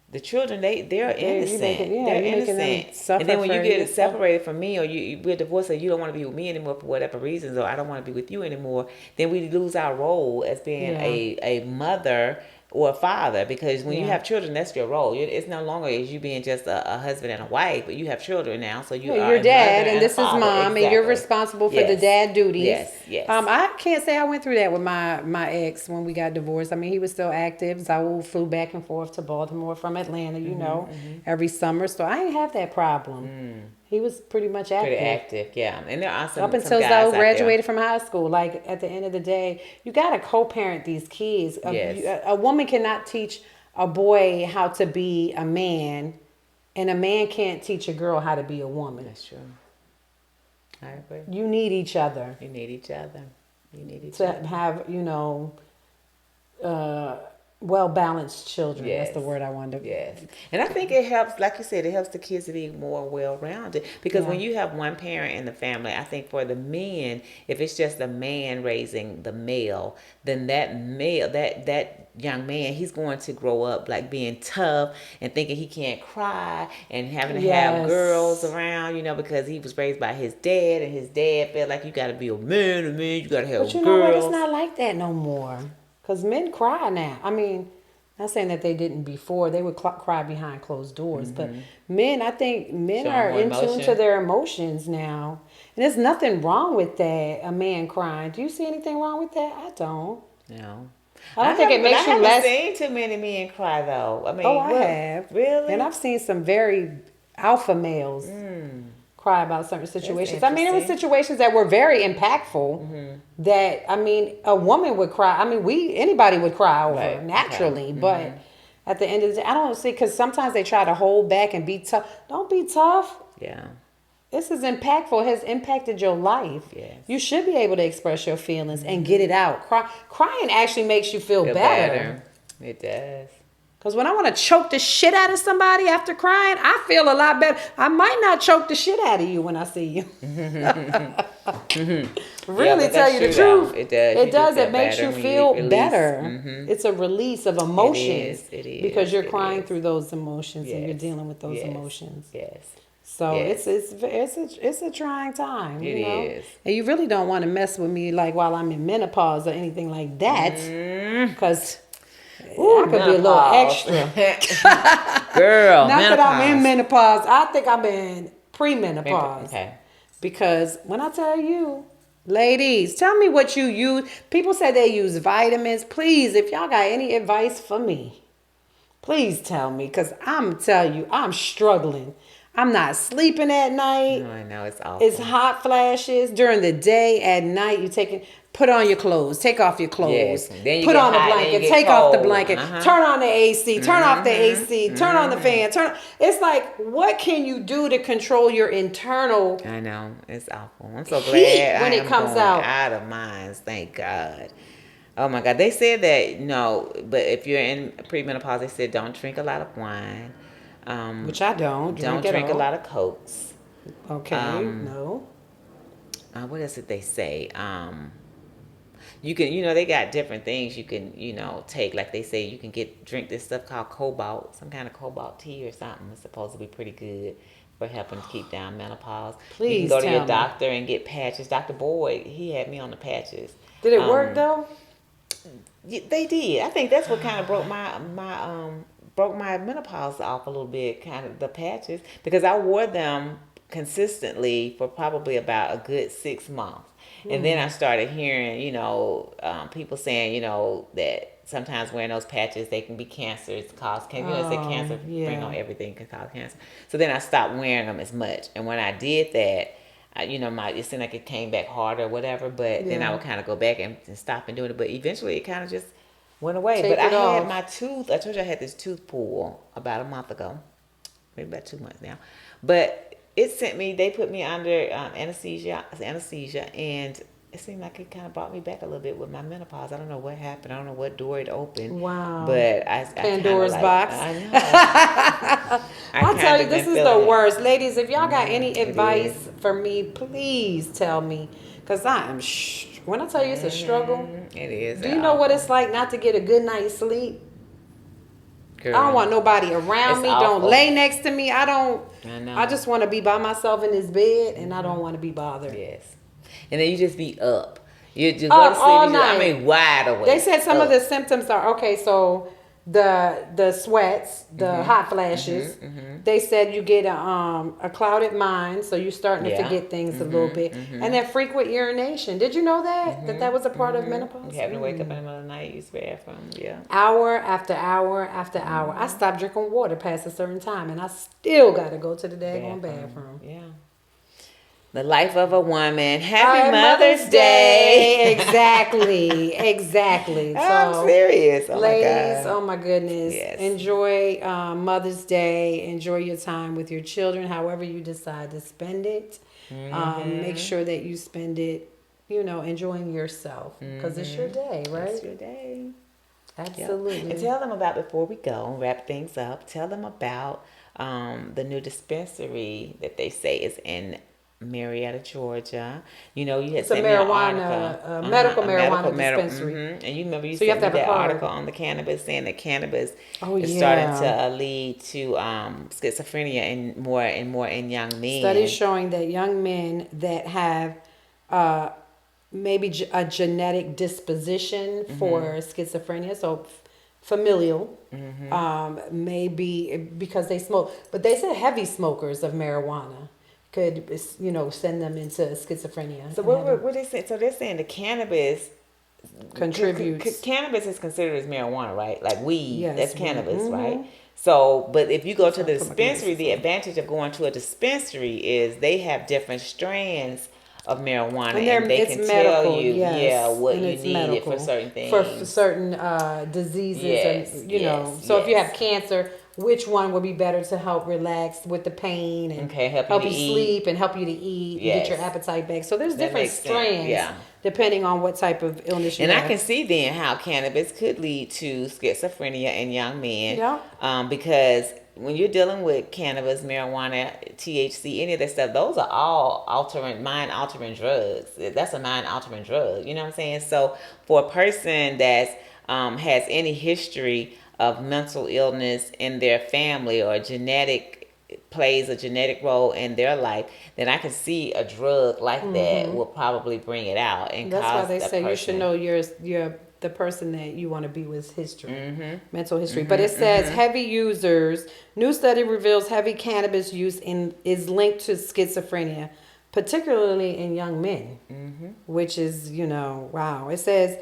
Speaker 1: The children, they're innocent. They're innocent. And then when you get separated from me, or we're divorced, or you don't want to be with me anymore for whatever reasons, or I don't want to be with you anymore, then we lose our role as being a mother or a father. Because when you have children, that's your role. It's no longer as you being just a husband and a wife, but you have children now, so you are
Speaker 2: your dad,
Speaker 1: a
Speaker 2: and this is
Speaker 1: father.
Speaker 2: mom,
Speaker 1: Exactly.
Speaker 2: and you're responsible for the dad duties.
Speaker 1: Yes.
Speaker 2: I can't say I went through that with my ex when we got divorced. I mean, he was still active. Saul flew back and forth to Baltimore from Atlanta, every summer. So I didn't have that problem. He was pretty much active.
Speaker 1: Pretty active, yeah. And there are some
Speaker 2: up until Zoe graduated from high school. Like at the end of the day, you got to co-parent these kids.
Speaker 1: Yes.
Speaker 2: A woman cannot teach a boy how to be a man, and a man can't teach a girl how to be a woman.
Speaker 1: That's true. I agree.
Speaker 2: You need each other.
Speaker 1: You need each other.
Speaker 2: To have, well-balanced children.
Speaker 1: Yes.
Speaker 2: That's the word I wanted to.
Speaker 1: Yes. And I think it helps, like you said, it helps the kids to be more well-rounded. Because when you have one parent in the family, I think for the men, if it's just a man raising the male, then that young man, he's going to grow up like being tough and thinking he can't cry and having to have girls around, because he was raised by his dad, and his dad felt like you got to be a man, you got to have girls.
Speaker 2: But you know what? It's not like that no more. Because men cry now. I mean, not saying that they didn't before. They would cry behind closed doors. But men, I think men are in tune to their emotions now. And there's nothing wrong with that, a man crying. Do you see anything wrong with that? I don't.
Speaker 1: No.
Speaker 2: I don't think it makes you less.
Speaker 1: I haven't seen too many men cry, though. I mean,
Speaker 2: I have.
Speaker 1: Really?
Speaker 2: And I've seen some very alpha males cry about certain situations. I mean, there were situations that were very impactful that, I mean, a woman would cry. I mean, anybody would cry over naturally. Okay. But at the end of the day, I don't see, because sometimes they try to hold back and be tough. Don't be tough.
Speaker 1: Yeah.
Speaker 2: This is impactful. It has impacted your life.
Speaker 1: Yes.
Speaker 2: You should be able to express your feelings and get it out. Crying actually makes you feel better.
Speaker 1: It does.
Speaker 2: Because when I want to choke the shit out of somebody after crying, I feel a lot better. I might not choke the shit out of you when I see you. Really tell you the truth.
Speaker 1: It does.
Speaker 2: It does. It makes you feel better.
Speaker 1: Mm-hmm.
Speaker 2: It's a release of emotions.
Speaker 1: It is.
Speaker 2: Because you're crying through those emotions and you're
Speaker 1: Yes.
Speaker 2: dealing with those
Speaker 1: Yes.
Speaker 2: emotions.
Speaker 1: Yes.
Speaker 2: So
Speaker 1: Yes.
Speaker 2: it's a trying time.
Speaker 1: It
Speaker 2: you know?
Speaker 1: is.
Speaker 2: And you really don't want to mess with me like while I'm in menopause or anything like that. Because I could be a little extra.
Speaker 1: Girl,
Speaker 2: Not
Speaker 1: menopause.
Speaker 2: that I'm in menopause. I think I'm in premenopause.
Speaker 1: Okay.
Speaker 2: Because when I tell you, ladies, tell me what you use. People say they use vitamins. Please, if y'all got any advice for me, please tell me. Because I'm telling you, I'm struggling. I'm not sleeping at night.
Speaker 1: No, I know it's awful.
Speaker 2: It's hot flashes during the day. At night, you put on your clothes, take off your clothes,
Speaker 1: Yes. Then you
Speaker 2: put
Speaker 1: get
Speaker 2: on the
Speaker 1: hot, then you
Speaker 2: blanket,
Speaker 1: get
Speaker 2: take off the
Speaker 1: cold.
Speaker 2: blanket,
Speaker 1: Uh-huh.
Speaker 2: turn on the AC, turn off the AC, turn on the fan. It's like, what can you do to control your internal?
Speaker 1: I know it's awful. I'm so
Speaker 2: Heat
Speaker 1: glad
Speaker 2: when
Speaker 1: I
Speaker 2: it
Speaker 1: am
Speaker 2: comes
Speaker 1: going
Speaker 2: out.
Speaker 1: of minds. Thank God. Oh my God. They said that but if you're in premenopause, they said don't drink a lot of wine.
Speaker 2: Which I don't
Speaker 1: Drink
Speaker 2: at
Speaker 1: a
Speaker 2: all.
Speaker 1: lot of Cokes.
Speaker 2: Okay, no.
Speaker 1: What else did they say? You can, they got different things you can, take. Like they say, you can drink this stuff called cobalt, some kind of cobalt tea or something. It's supposed to be pretty good for helping to keep down menopause. You can
Speaker 2: Please
Speaker 1: go to your
Speaker 2: tell me.
Speaker 1: doctor and get patches. Dr. Boyd, he had me on the patches.
Speaker 2: Did it work though?
Speaker 1: They did. I think that's what kind of broke my menopause off a little bit, kind of the patches, because I wore them consistently for probably about a good 6 months. And then I started hearing, people saying, that sometimes wearing those patches, they can be cancer. It's cause cancer. Say cancer bring on everything can cause cancer. So then I stopped wearing them as much. And when I did that, it seemed like it came back harder or whatever. But then I would kind of go back and stop and doing it. But eventually it kind of just went away.
Speaker 2: Take
Speaker 1: but I
Speaker 2: it off.
Speaker 1: had my tooth. I told you I had this tooth pull about a month ago. Maybe about 2 months now. But they put me under anesthesia, and it seemed like it kind of brought me back a little bit with my menopause. I don't know what happened. I don't know what door it opened.
Speaker 2: Wow.
Speaker 1: But
Speaker 2: Pandora's box.
Speaker 1: I know.
Speaker 2: I'll tell you, this is the worst. Ladies, if y'all got any
Speaker 1: it
Speaker 2: advice
Speaker 1: is.
Speaker 2: for me, please tell me. Because I am, when I tell you it's a struggle,
Speaker 1: It is.
Speaker 2: do you know what it's like not to get a good night's sleep?
Speaker 1: Girl,
Speaker 2: I don't want nobody around
Speaker 1: it's
Speaker 2: me.
Speaker 1: awful.
Speaker 2: Don't lay next to me. I know.
Speaker 1: I
Speaker 2: just want to be by myself in this bed, and I don't want to be bothered.
Speaker 1: Yes. And then you just be up. You just
Speaker 2: Up
Speaker 1: go to sleep.
Speaker 2: all night.
Speaker 1: Wide awake.
Speaker 2: They said some of
Speaker 1: Up.
Speaker 2: the symptoms are okay. So the sweats, the hot flashes. They said you get a clouded mind, so you're starting to forget things a little bit, and then frequent urination. Did you know that that was a part of menopause?
Speaker 1: You having to wake up in the middle of the night, use the bathroom. Yeah.
Speaker 2: Hour after hour after hour. I stopped drinking water past a certain time, and I still got to go to the daggone bathroom.
Speaker 1: Yeah. The life of a woman. Happy Mother's Day.
Speaker 2: Exactly.
Speaker 1: I'm serious. Oh
Speaker 2: ladies,
Speaker 1: my God.
Speaker 2: oh my goodness.
Speaker 1: Yes.
Speaker 2: Enjoy Mother's Day. Enjoy your time with your children, however you decide to spend it. Make sure that you spend it, enjoying yourself, because it's your day, right?
Speaker 1: It's your day.
Speaker 2: Absolutely.
Speaker 1: Yep. And tell them about, before we go, wrap things up, tell them about the new dispensary that they say is in Marietta, Georgia. You had
Speaker 2: It's a
Speaker 1: sent me an
Speaker 2: marijuana,
Speaker 1: article.
Speaker 2: medical marijuana dispensary.
Speaker 1: And you remember you
Speaker 2: So you
Speaker 1: sent
Speaker 2: have
Speaker 1: me
Speaker 2: to have
Speaker 1: that
Speaker 2: a card.
Speaker 1: article on the cannabis, saying that cannabis
Speaker 2: Oh,
Speaker 1: is
Speaker 2: yeah.
Speaker 1: starting to lead to schizophrenia and more in young men.
Speaker 2: Studies showing that young men that have maybe a genetic disposition for schizophrenia, so familial, maybe because they smoke. But they said heavy smokers of marijuana could, send them into schizophrenia.
Speaker 1: So what they say? So they're saying the cannabis
Speaker 2: contributes.
Speaker 1: Cannabis is considered as marijuana, right? Like weed,
Speaker 2: Yes.
Speaker 1: that's cannabis, right? So, but if you go to the
Speaker 2: put my
Speaker 1: dispensary,
Speaker 2: glasses
Speaker 1: the
Speaker 2: on.
Speaker 1: advantage of going to a dispensary is they have different strands of marijuana,
Speaker 2: And
Speaker 1: and they
Speaker 2: it's
Speaker 1: can
Speaker 2: medical,
Speaker 1: tell you,
Speaker 2: yes,
Speaker 1: what
Speaker 2: and
Speaker 1: you
Speaker 2: it's
Speaker 1: need
Speaker 2: medical
Speaker 1: for certain things.
Speaker 2: for certain diseases,
Speaker 1: Yes,
Speaker 2: and
Speaker 1: yes,
Speaker 2: So if you
Speaker 1: yes.
Speaker 2: have cancer, which one would be better to help relax with the pain and
Speaker 1: Okay, help you to eat.
Speaker 2: sleep and help you to eat and get your
Speaker 1: Yes.
Speaker 2: appetite back? So there's
Speaker 1: That
Speaker 2: different
Speaker 1: makes sense,
Speaker 2: strands
Speaker 1: yeah.
Speaker 2: depending on what type of illness you
Speaker 1: And
Speaker 2: have.
Speaker 1: I can see then how cannabis could lead to schizophrenia in young men.
Speaker 2: Yeah.
Speaker 1: Because when you're dealing with cannabis, marijuana, THC, any of that stuff, those are all mind altering drugs. That's a mind altering drug. You know what I'm saying? So for a person that has any history of mental illness in their family or plays a genetic role in their life, then I can see a drug like that will probably bring it out and
Speaker 2: That's why
Speaker 1: cause
Speaker 2: they
Speaker 1: the
Speaker 2: say
Speaker 1: person.
Speaker 2: you should know your the person that you want to be with history, mental history. But it says heavy users. New study reveals heavy cannabis use is linked to schizophrenia, particularly in young men, which is wow. It says.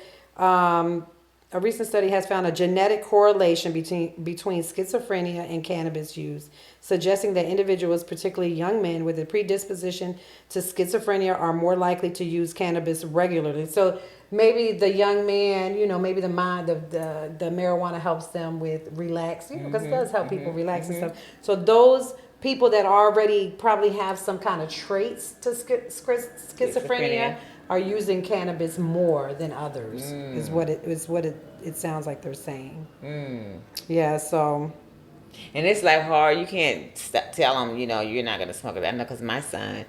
Speaker 2: A recent study has found a genetic correlation between schizophrenia and cannabis use, suggesting that individuals, particularly young men with a predisposition to schizophrenia, are more likely to use cannabis regularly. So maybe the young man, maybe the marijuana helps them with relax, because it does help people relax and stuff. So those people that already probably have some kind of traits to schizophrenia are using cannabis more than others. Is what it sounds like they're saying. Yeah. So.
Speaker 1: And it's like hard. You can't tell them, you're not gonna smoke it. I know because my son,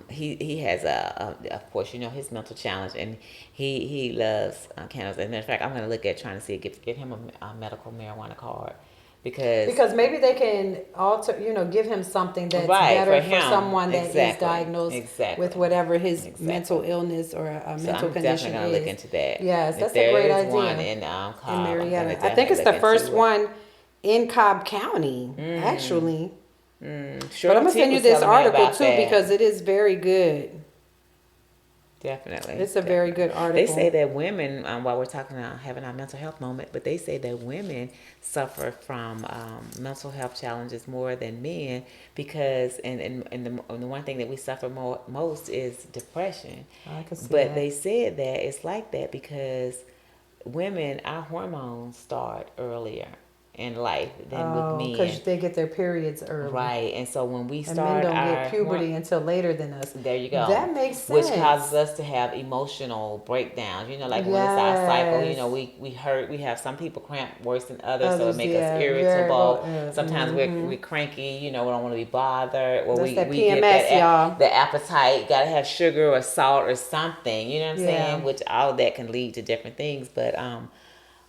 Speaker 1: he has of course, his mental challenge, and he loves cannabis. As a matter of fact, I'm gonna look at trying to see get him a medical marijuana card. Because
Speaker 2: maybe they can give him something that's
Speaker 1: right,
Speaker 2: better
Speaker 1: for
Speaker 2: for someone that is diagnosed with whatever his mental illness or a mental condition is.
Speaker 1: I'm definitely going to look into that.
Speaker 2: Yes, that's
Speaker 1: a
Speaker 2: great idea.
Speaker 1: One in Cobb,
Speaker 2: in Marietta. I think it's the first one in Cobb County, actually.
Speaker 1: Sure,
Speaker 2: but I'm going to send you this article, too, because it is very good.
Speaker 1: Definitely.
Speaker 2: It's a very good article.
Speaker 1: They say that women, while we're talking about having our mental health moment, but they say that women suffer from mental health challenges more than men because, and the one thing that we suffer most is depression.
Speaker 2: I can see
Speaker 1: but
Speaker 2: that.
Speaker 1: They said that it's like that because women, our hormones start earlier in life than with men.
Speaker 2: Because they get their periods early.
Speaker 1: Right, and so when we
Speaker 2: and
Speaker 1: start
Speaker 2: men don't get puberty until later than us.
Speaker 1: There you go.
Speaker 2: That makes sense.
Speaker 1: Which causes us to have emotional breakdowns. Like when it's our cycle, we hurt. We have some people cramp worse than others, so it makes us irritable. Sometimes we're cranky. We don't want to be bothered. Or
Speaker 2: we
Speaker 1: PMS,
Speaker 2: get that
Speaker 1: the appetite. Got to have sugar or salt or something. You know what I'm saying? Which all of that can lead to different things, but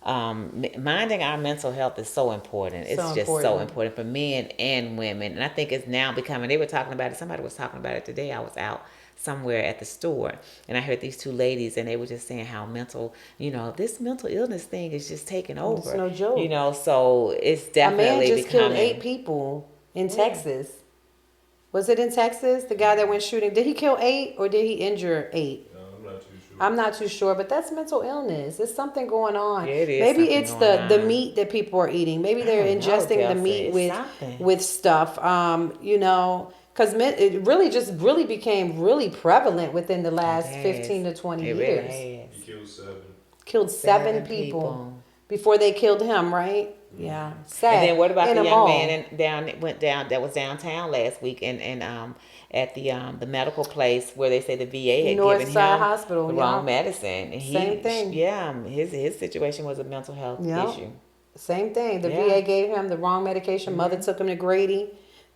Speaker 1: minding our mental health is so important. It's so important for men and women. And I think it's now becoming, they were talking about it, somebody was talking about it today. I was out somewhere at the store and I heard these two ladies and they were just saying how this mental illness thing is just taking over.
Speaker 2: It's no joke.
Speaker 1: So it's definitely
Speaker 2: a man just killed 8 people in Texas. Was it in Texas? The guy that went shooting, did he kill 8 or did he injure 8? I'm not too sure, but that's mental illness. There's something going on.
Speaker 1: Yeah, it is.
Speaker 2: Maybe it's the meat that people are eating. Maybe they're ingesting the meat with stuff. Because it really became really prevalent within the last 15 to 20 years.
Speaker 3: Really he
Speaker 2: killed 7 people before they killed him, right? Yeah. Sad.
Speaker 1: And then what about the young man that was downtown last week and at the medical place where they say the VA had given him
Speaker 2: Hospital,
Speaker 1: the wrong medicine. And
Speaker 2: Same thing.
Speaker 1: Yeah, his situation was a mental health issue.
Speaker 2: Same thing. The VA gave him the wrong medication. Mother took him to Grady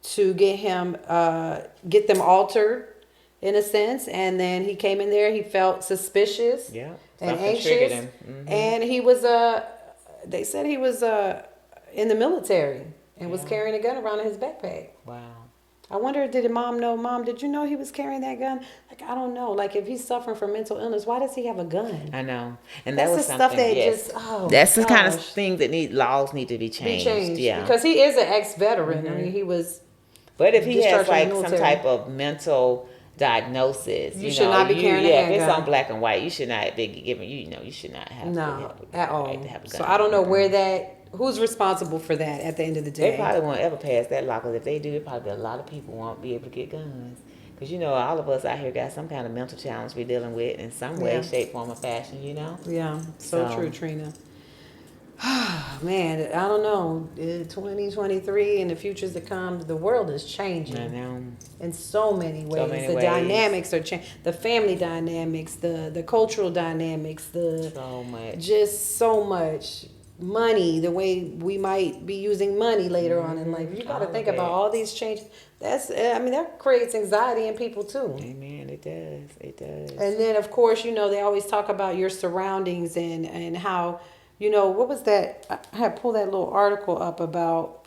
Speaker 2: to get them altered in a sense, and then he came in there. He felt suspicious and anxious, and he was they said he was in the military and was carrying a gun around in his backpack.
Speaker 1: Wow.
Speaker 2: I wonder, did Mom know? Mom, did you know he was carrying that gun? I don't know. If he's suffering from mental illness, why does he have a gun?
Speaker 1: I know. And
Speaker 2: that's
Speaker 1: that was
Speaker 2: the
Speaker 1: something,
Speaker 2: stuff that
Speaker 1: that's the kind of things that laws need to be changed. Yeah.
Speaker 2: Because he is an ex-veteran. I mean, he was.
Speaker 1: But if he has some type of mental diagnosis,
Speaker 2: you should not be carrying a handgun.
Speaker 1: If it's on black and white, you should not be given. You should not have
Speaker 2: at all. Right to have a gun. So I don't know who's responsible for that at the end of the day.
Speaker 1: They probably won't ever pass that law, because if they do, probably a lot of people won't be able to get guns. Because all of us out here got some kind of mental challenge we're dealing with in some way, shape, form, or fashion.
Speaker 2: Yeah, so true, Trina. Man, I don't know. 2023 and the futures to come, the world is
Speaker 1: I
Speaker 2: changing
Speaker 1: know.
Speaker 2: in so many ways.
Speaker 1: So many
Speaker 2: The
Speaker 1: ways.
Speaker 2: dynamics are changing. The family dynamics, the cultural dynamics, the
Speaker 1: So much.
Speaker 2: just so much money. The way we might be using money later on in life. You got to
Speaker 1: All
Speaker 2: think
Speaker 1: of
Speaker 2: about
Speaker 1: it.
Speaker 2: all these changes. That's I mean that creates anxiety in people too.
Speaker 1: Amen. It does. It does.
Speaker 2: And then, of course, they always talk about your surroundings and how, what was that? I had pulled that little article up about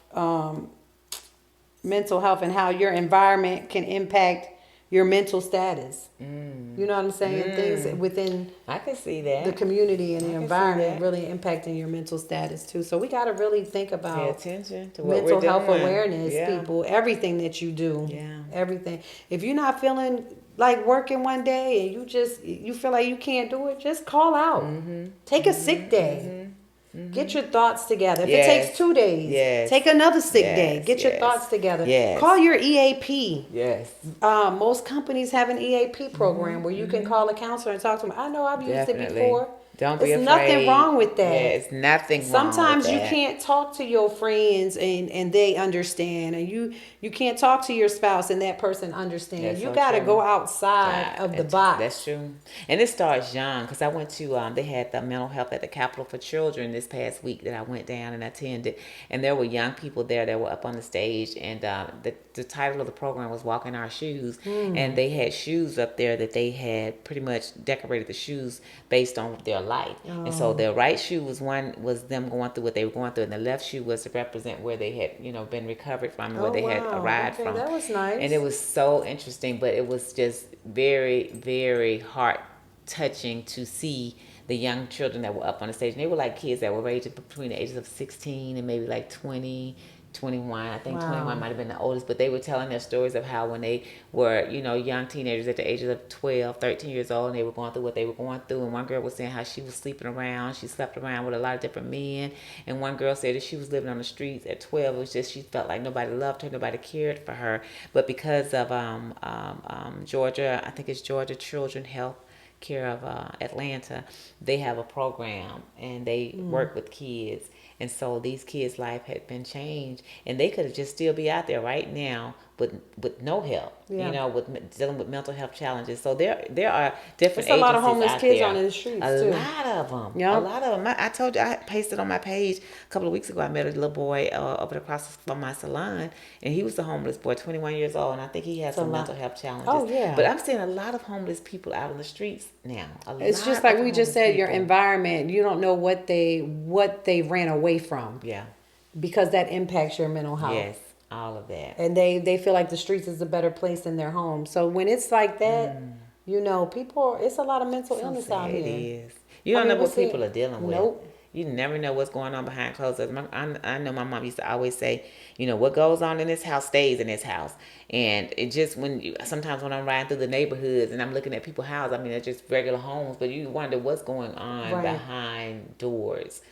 Speaker 2: mental health and how your environment can impact your mental status. You know what I'm saying? Things within
Speaker 1: I can see that.
Speaker 2: the community and
Speaker 1: I
Speaker 2: the
Speaker 1: can see
Speaker 2: environment
Speaker 1: that.
Speaker 2: really impacting your mental status too. So we got to really think
Speaker 1: Pay
Speaker 2: about
Speaker 1: attention to what
Speaker 2: mental
Speaker 1: we're
Speaker 2: health
Speaker 1: doing.
Speaker 2: awareness,
Speaker 1: Yeah.
Speaker 2: people, everything that you do.
Speaker 1: Yeah.
Speaker 2: Everything. If you're not feeling like working one day and you feel like you can't do it, just call out. Take a sick day. Get your thoughts together. If it
Speaker 1: Yes.
Speaker 2: takes 2 days,
Speaker 1: Yes.
Speaker 2: take another sick day.
Speaker 1: Yes.
Speaker 2: Get your
Speaker 1: Yes.
Speaker 2: thoughts together.
Speaker 1: Yes.
Speaker 2: Call your EAP.
Speaker 1: Yes.
Speaker 2: Most companies have an EAP program where you can call a counselor and talk to them. I know I've used it
Speaker 1: Definitely.
Speaker 2: before.
Speaker 1: Don't be
Speaker 2: There's
Speaker 1: afraid.
Speaker 2: nothing wrong with that.
Speaker 1: Yeah, it's nothing wrong
Speaker 2: Sometimes
Speaker 1: with
Speaker 2: you
Speaker 1: that.
Speaker 2: can't talk to your friends and they understand, and you can't talk to your spouse and that person understands.
Speaker 1: That's
Speaker 2: You
Speaker 1: so
Speaker 2: got to
Speaker 1: true.
Speaker 2: go outside of the box.
Speaker 1: That's true. And it starts young because I went to, they had the mental health at the Capitol for Children this past week that I went down and attended. And there were young people there that were up on the stage. And the title of the program was Walking Our Shoes. And they had shoes up there that they had pretty much decorated the shoes based on their life. And so their right shoe was them going through what they were going through. And the left shoe was to represent where they had, been recovered from and where they had arrived from.
Speaker 2: That was nice.
Speaker 1: And it was so interesting, but it was just very, very heart touching to see the young children that were up on the stage. And they were like kids that were ranging between the ages of 16 and maybe like 20, 21. I think 21 might have been the oldest, but they were telling their stories of how when they were, young teenagers at the ages of 12, 13 years old, and they were going through what they were going through. And one girl was saying how she was sleeping around. She slept around with a lot of different men. And one girl said that she was living on the streets at 12. It was just she felt like nobody loved her, nobody cared for her. But because of Georgia, I think it's Georgia Children Health Care of Atlanta, they have a program and they work with kids. And so these kids' life had been changed, and they could have just still be out there right now with no help, with dealing with mental health challenges. So there are different.
Speaker 2: There's a lot of
Speaker 1: agencies
Speaker 2: homeless
Speaker 1: out
Speaker 2: kids
Speaker 1: there.
Speaker 2: on the streets
Speaker 1: A
Speaker 2: too.
Speaker 1: lot of them.
Speaker 2: Yeah.
Speaker 1: A lot of them. I told you, I pasted on my page a couple of weeks ago. I met a little boy over across from my salon, and he was a homeless boy, 21 years old, and I think he has some mental health challenges.
Speaker 2: Oh, yeah.
Speaker 1: But I'm seeing a lot of homeless people out on the streets now.
Speaker 2: It's just like we just said, your environment. You don't know what they ran away from.
Speaker 1: Yeah.
Speaker 2: Because that impacts your mental health.
Speaker 1: Yes, all of that.
Speaker 2: And they feel like the streets is a better place than their home. So when it's like that, people, it's a lot of mental illness out here.
Speaker 1: It is. You don't know what people are dealing with.
Speaker 2: Nope.
Speaker 1: You never know what's going on behind closed doors. I know my mom used to always say, what goes on in this house stays in this house. And it just sometimes when I'm riding through the neighborhoods and I'm looking at people's houses, I mean, they're just regular homes, but you wonder what's going on behind doors.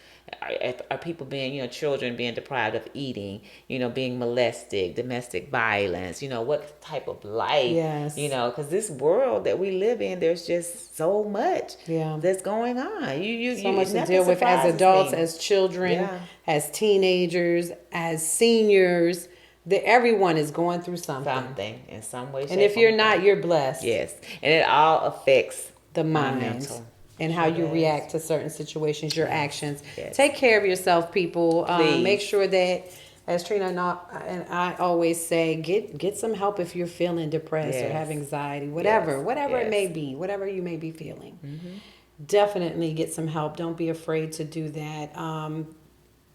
Speaker 1: Are people being, children being deprived of eating, being molested, domestic violence, what type of life, because this world that we live in, there's just so much that's going on.
Speaker 2: So much to deal with as adults, as children, as teenagers, as seniors. Everyone is going through something
Speaker 1: in some way, shape,
Speaker 2: and if you're not, you're blessed.
Speaker 1: Yes, and it all affects
Speaker 2: the mind.
Speaker 1: Mental.
Speaker 2: And how you react to certain situations, your actions. Take care of yourself, people. Make sure that, as Trina and I always say, get some help if you're feeling depressed or have anxiety, whatever it may be, whatever you may be feeling. Definitely get some help. Don't be afraid to do that.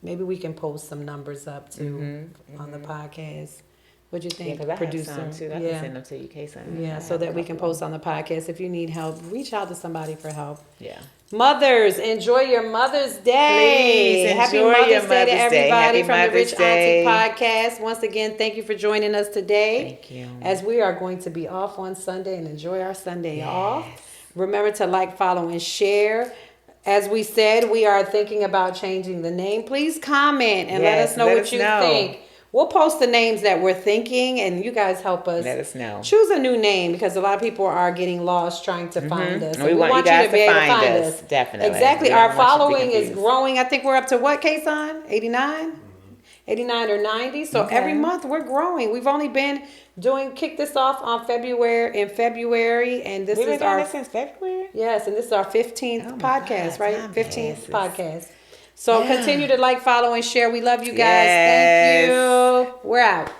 Speaker 2: Maybe we can post some numbers up too on the podcast. What do you think, producer?
Speaker 1: I have some too. I can send them to you, Casey.
Speaker 2: Yeah, so that we can post on the podcast. If you need help, reach out to somebody for help.
Speaker 1: Yeah.
Speaker 2: Mothers, enjoy your Mother's Day.
Speaker 1: Please
Speaker 2: Happy
Speaker 1: enjoy
Speaker 2: Mother's
Speaker 1: your
Speaker 2: Day to
Speaker 1: Mother's Day.
Speaker 2: everybody
Speaker 1: Happy
Speaker 2: from the
Speaker 1: Mother's
Speaker 2: Ritch
Speaker 1: Day.
Speaker 2: Auntie podcast. Once again, thank you for joining us today.
Speaker 1: Thank you.
Speaker 2: As we are going to be off on Sunday and enjoy our Sunday off. Remember to like, follow, and share. As we said, we are thinking about changing the name. Please comment and let us know what you think. we'll post the names that we're thinking, and you guys help us.
Speaker 1: Let us know.
Speaker 2: Choose a new name because a lot of people are getting lost trying to find us.
Speaker 1: We want you guys to find us. Definitely.
Speaker 2: Exactly.
Speaker 1: We
Speaker 2: Our
Speaker 1: don't want you to be
Speaker 2: following is
Speaker 1: confused.
Speaker 2: growing. I think we're up to what, Kason? 89? 89 or 90. So
Speaker 1: Okay.
Speaker 2: every month we're growing. We've only been kick this off on February, and this
Speaker 1: We've been
Speaker 2: is
Speaker 1: doing
Speaker 2: our
Speaker 1: this since February?
Speaker 2: yes, and this is our 15th
Speaker 1: Oh my
Speaker 2: podcast,
Speaker 1: God,
Speaker 2: right?
Speaker 1: time
Speaker 2: 15th
Speaker 1: passes.
Speaker 2: podcast. So
Speaker 1: Yeah.
Speaker 2: continue to like, follow, and share. We love you guys.
Speaker 1: Yes.
Speaker 2: Thank you. We're out.